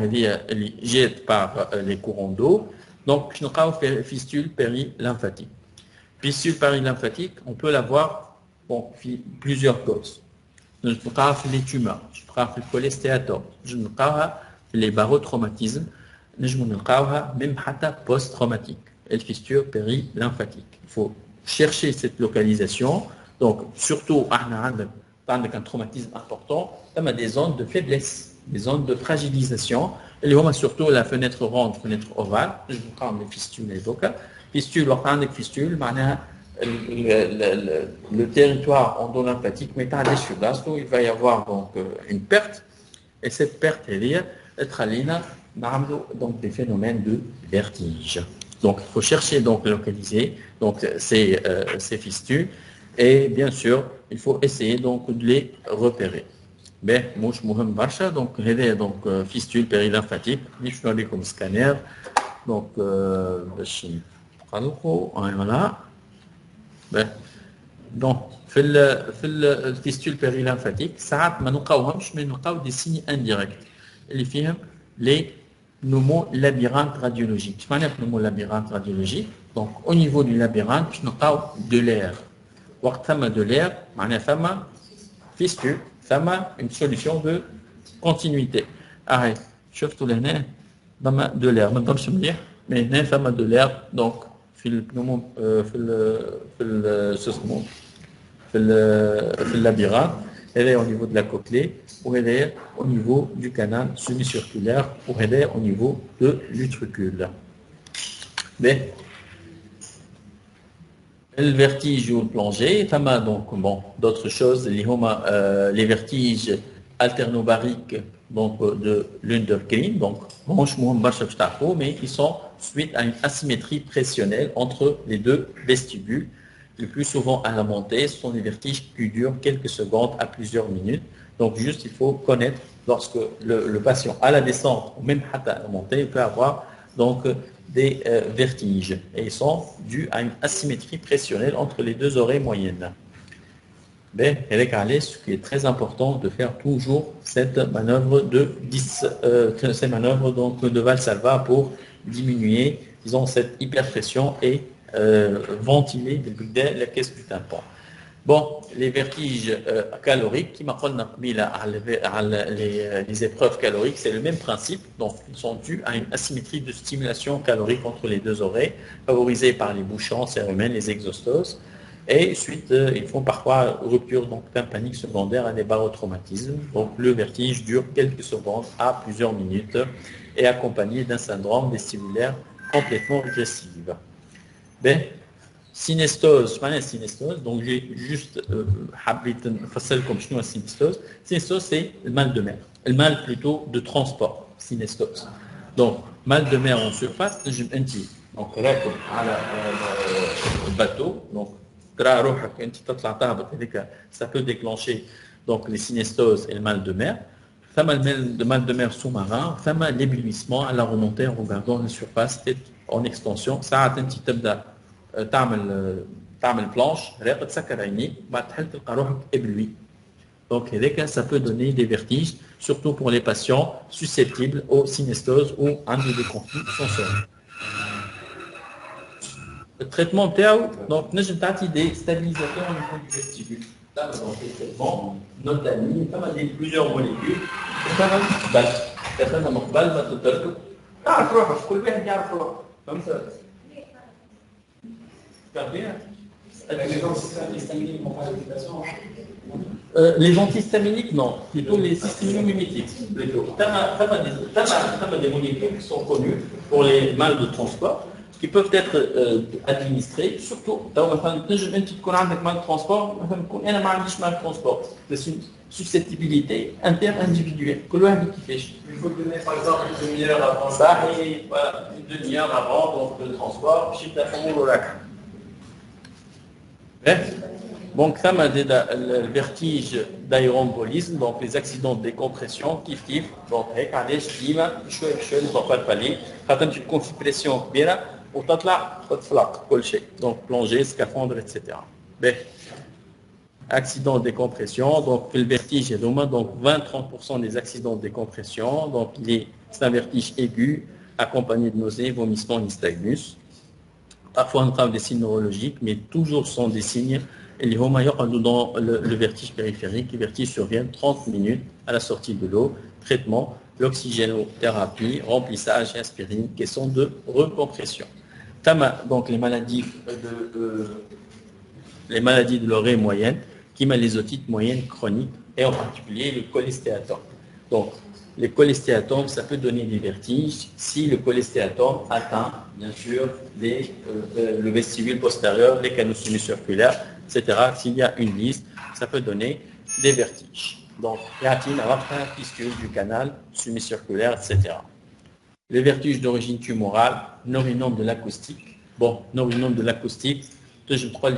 jette par les courants d'eau. Donc, fistule périlymphatique. Fistule périlymphatique, on peut l'avoir pour plusieurs causes. Les tumeurs, le cholestéatome, les barotraumatismes, même post-traumatique, et fistule périlymphatique. Il faut chercher cette localisation. Donc, surtout, avec un traumatisme important, il y a des zones de faiblesse, des zones de fragilisation. Et surtout la fenêtre ronde, fenêtre ovale. Je vous parle des fistules évoquées. Fistule, fistule, le territoire endolymphatique, mais il va y avoir donc une perte. Et cette perte, elle est donc des phénomènes de vertige. Donc, il faut chercher donc localiser donc ces fistules et bien sûr, il faut essayer donc de les repérer. Ben, donc fistule périlymphatique, je vais comme scanner. Donc, voilà. Ben, donc, le fistule périlymphatique, ça a des signes indirects. Les pneumolabyrinthes radiologiques. Je le mot labyrinthe radiologique. Donc, au niveau du labyrinthe, je n'ai de l'air. De l'air, fistule, une solution de continuité. Arrête, je tout de l'air, mais de l'air, donc, le labyrinthe, elle est au niveau de la cochlée, ou elle est au niveau du canal semi-circulaire, ou elle est au niveau de l'utricule. Mais, le vertige ou le plongée, donc bon, d'autres choses, les vertiges alternobariques donc de l'Undergreen, donc mais qui sont suite à une asymétrie pressionnelle entre les deux vestibules. Le plus souvent à la montée, ce sont des vertiges qui durent quelques secondes à plusieurs minutes. Donc juste, il faut connaître lorsque le patient à la descente ou même à la montée, il peut avoir donc des vertiges et ils sont dus à une asymétrie pressionnelle entre les deux oreilles moyennes. Mais ce qui est très important de faire toujours cette manœuvre donc de Valsalva pour diminuer, disons, cette hyperpression et ventiler la caisse du tympan. Bon, les vertiges caloriques, qui m'apprennent les épreuves caloriques, c'est le même principe. Donc, ils sont dus à une asymétrie de stimulation calorique entre les deux oreilles, favorisée par les bouchons cérumen, les exostoses. Et ensuite, ils font parfois rupture donc tympanique secondaire à des barotraumatismes. Donc, le vertige dure quelques secondes à plusieurs minutes et accompagné d'un syndrome vestibulaire complètement régressif. Ben, synestose, donc j'ai juste facile comme je synestose. Synestose, c'est le mal de mer. Le mal plutôt de transport, synestose. Donc, mal de mer en surface, donc là, le bateau, donc ça peut déclencher donc les synestoses et le mal de mer. Le mal de mer sous-marin, l'éblouissement à la remontée en regardant la surface en extension. ساعات انت تبدا تعمل planche ريقه تسكر عينيك بعد تحل تلقى روحك ébloui. Donc ça peut donner des vertiges, surtout pour les patients susceptibles aux synestoses ou à des conflits sensoriels. Le traitement TAO, donc nous avons des stabilisateurs au niveau du vestibule. Là, dans le traitement, notamment, comme on a plusieurs molécules, comme ça. Les antihistaminiques, non. Plutôt les histaminomimétiques. Des molécules qui sont connues pour les mal de transport, qui peuvent être administrés, surtout dans une petite mal de transport, mal de transport. C'est une susceptibilité interindividuelle. Il faut donner par exemple une demi-heure avant ça, et voilà, une demi-heure avant donc, le transport, donc ça m'a dit le vertige d'aérombolisme, donc les accidents de décompression, kiff, donc avec un dima, je ne vois pas le palier, quand tu as une pression bien, ou t'as donc plonger, scaphandre, etc. Ben, accident de décompression, donc le vertige est donc 20-30% des accidents de décompression, donc c'est un vertige aigu, accompagné de nausées, vomissements, nystagmus. Parfois on trouve des signes neurologiques, mais toujours sont des signes. Et les dans le vertige périphérique, le vertige survient 30 minutes à la sortie de l'eau, traitement, l'oxygénothérapie, remplissage et aspirine, question de recompression. Donc les maladies de l'oreille moyenne, qui m'a les otites moyennes chroniques, et en particulier le cholestéatome. Donc les cholestéatomes, ça peut donner des vertiges si le cholestéatome atteint, bien sûr, le vestibule postérieur, les canaux semi-circulaires, etc. S'il y a une liste, ça peut donner des vertiges. Donc, créatine, fistule du canal semi-circulaire, etc. Les vertiges d'origine tumorale, norinome de l'acoustique. Bon, norinome de l'acoustique, je crois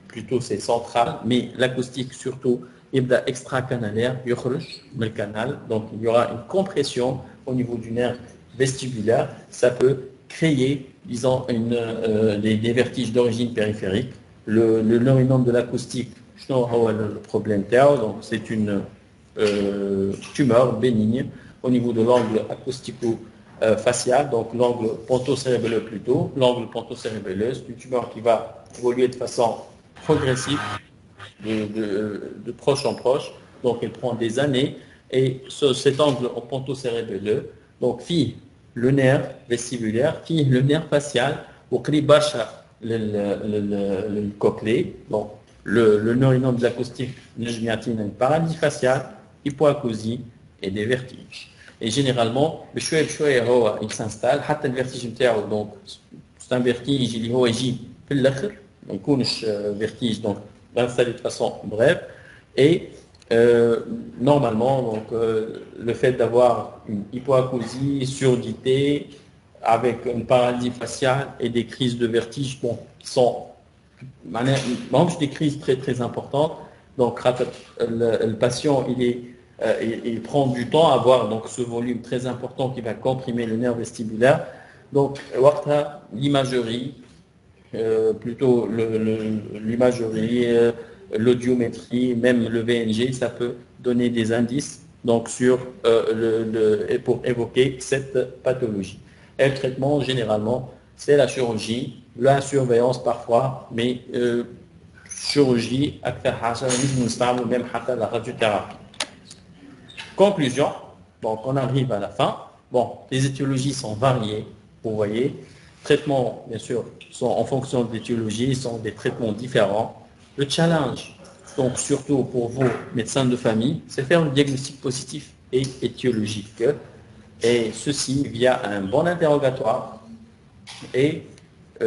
plutôt c'est central, mais l'acoustique surtout, يبدا extracanalaire, le canal, donc il y aura une compression au niveau du nerf vestibulaire, ça peut créer, disons, des vertiges d'origine périphérique. Le neurinome de l'acoustique, le problème donc c'est une tumeur bénigne au niveau de l'angle acoustico-facial, donc l'angle ponto-cérébelleux plutôt, l'angle ponto-cérébelleux, c'est une tumeur qui va évoluer de façon progressive, de proche en proche, donc elle prend des années, et cet angle en ponto-cérébelleux, donc le nerf vestibulaire, le nerf facial, au kribacha, le cochlée, donc le neurinome de l'acoustique, une paralysie faciale, hypoacousie et des vertiges. Et généralement, il s'installe, le vertige, donc c'est un vertige, il y a vertige, donc d'installer de façon brève, et normalement donc le fait d'avoir une hypoacousie, surdité avec une paralysie faciale et des crises de vertige, bon, qui sont des crises très très importantes. Donc le patient il prend du temps à avoir donc ce volume très important qui va comprimer le nerf vestibulaire. Donc l'imagerie, plutôt l'imagerie, l'audiométrie, même le VNG, ça peut donner des indices donc pour évoquer cette pathologie. Et le traitement, généralement, c'est la chirurgie, la surveillance parfois, mais chirurgie, même la radiothérapie. Conclusion, donc on arrive à la fin. Bon, les étiologies sont variées, vous voyez. Traitements, bien sûr, sont en fonction de l'étiologie, sont des traitements différents. Le challenge, donc surtout pour vous, médecins de famille, c'est faire le diagnostic positif et étiologique. Et ceci via un bon interrogatoire et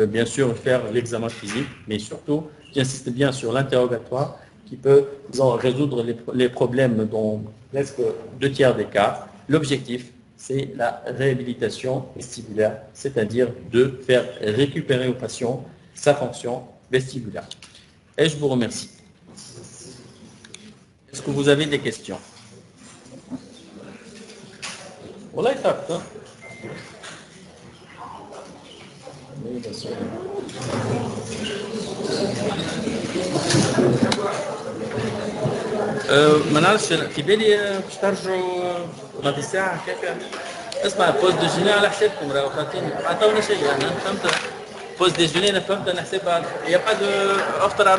bien sûr faire l'examen physique, mais surtout, j'insiste bien sur l'interrogatoire qui peut résoudre les problèmes dans presque 2/3 des cas. L'objectif, c'est la réhabilitation vestibulaire, c'est-à-dire de faire récupérer au patient sa fonction vestibulaire. Et je vous remercie. Est-ce que vous avez des questions? Voilà, Oui, bien sûr. ما نعرفش في بالي باش ترجعوا بعد ساعة كيف اسمع بوز ديجيني على حسابكم راهو فاتين عطاونا شيء انا فهمت بوز ديجيني انا فهمت انا حساب يا با دو افطر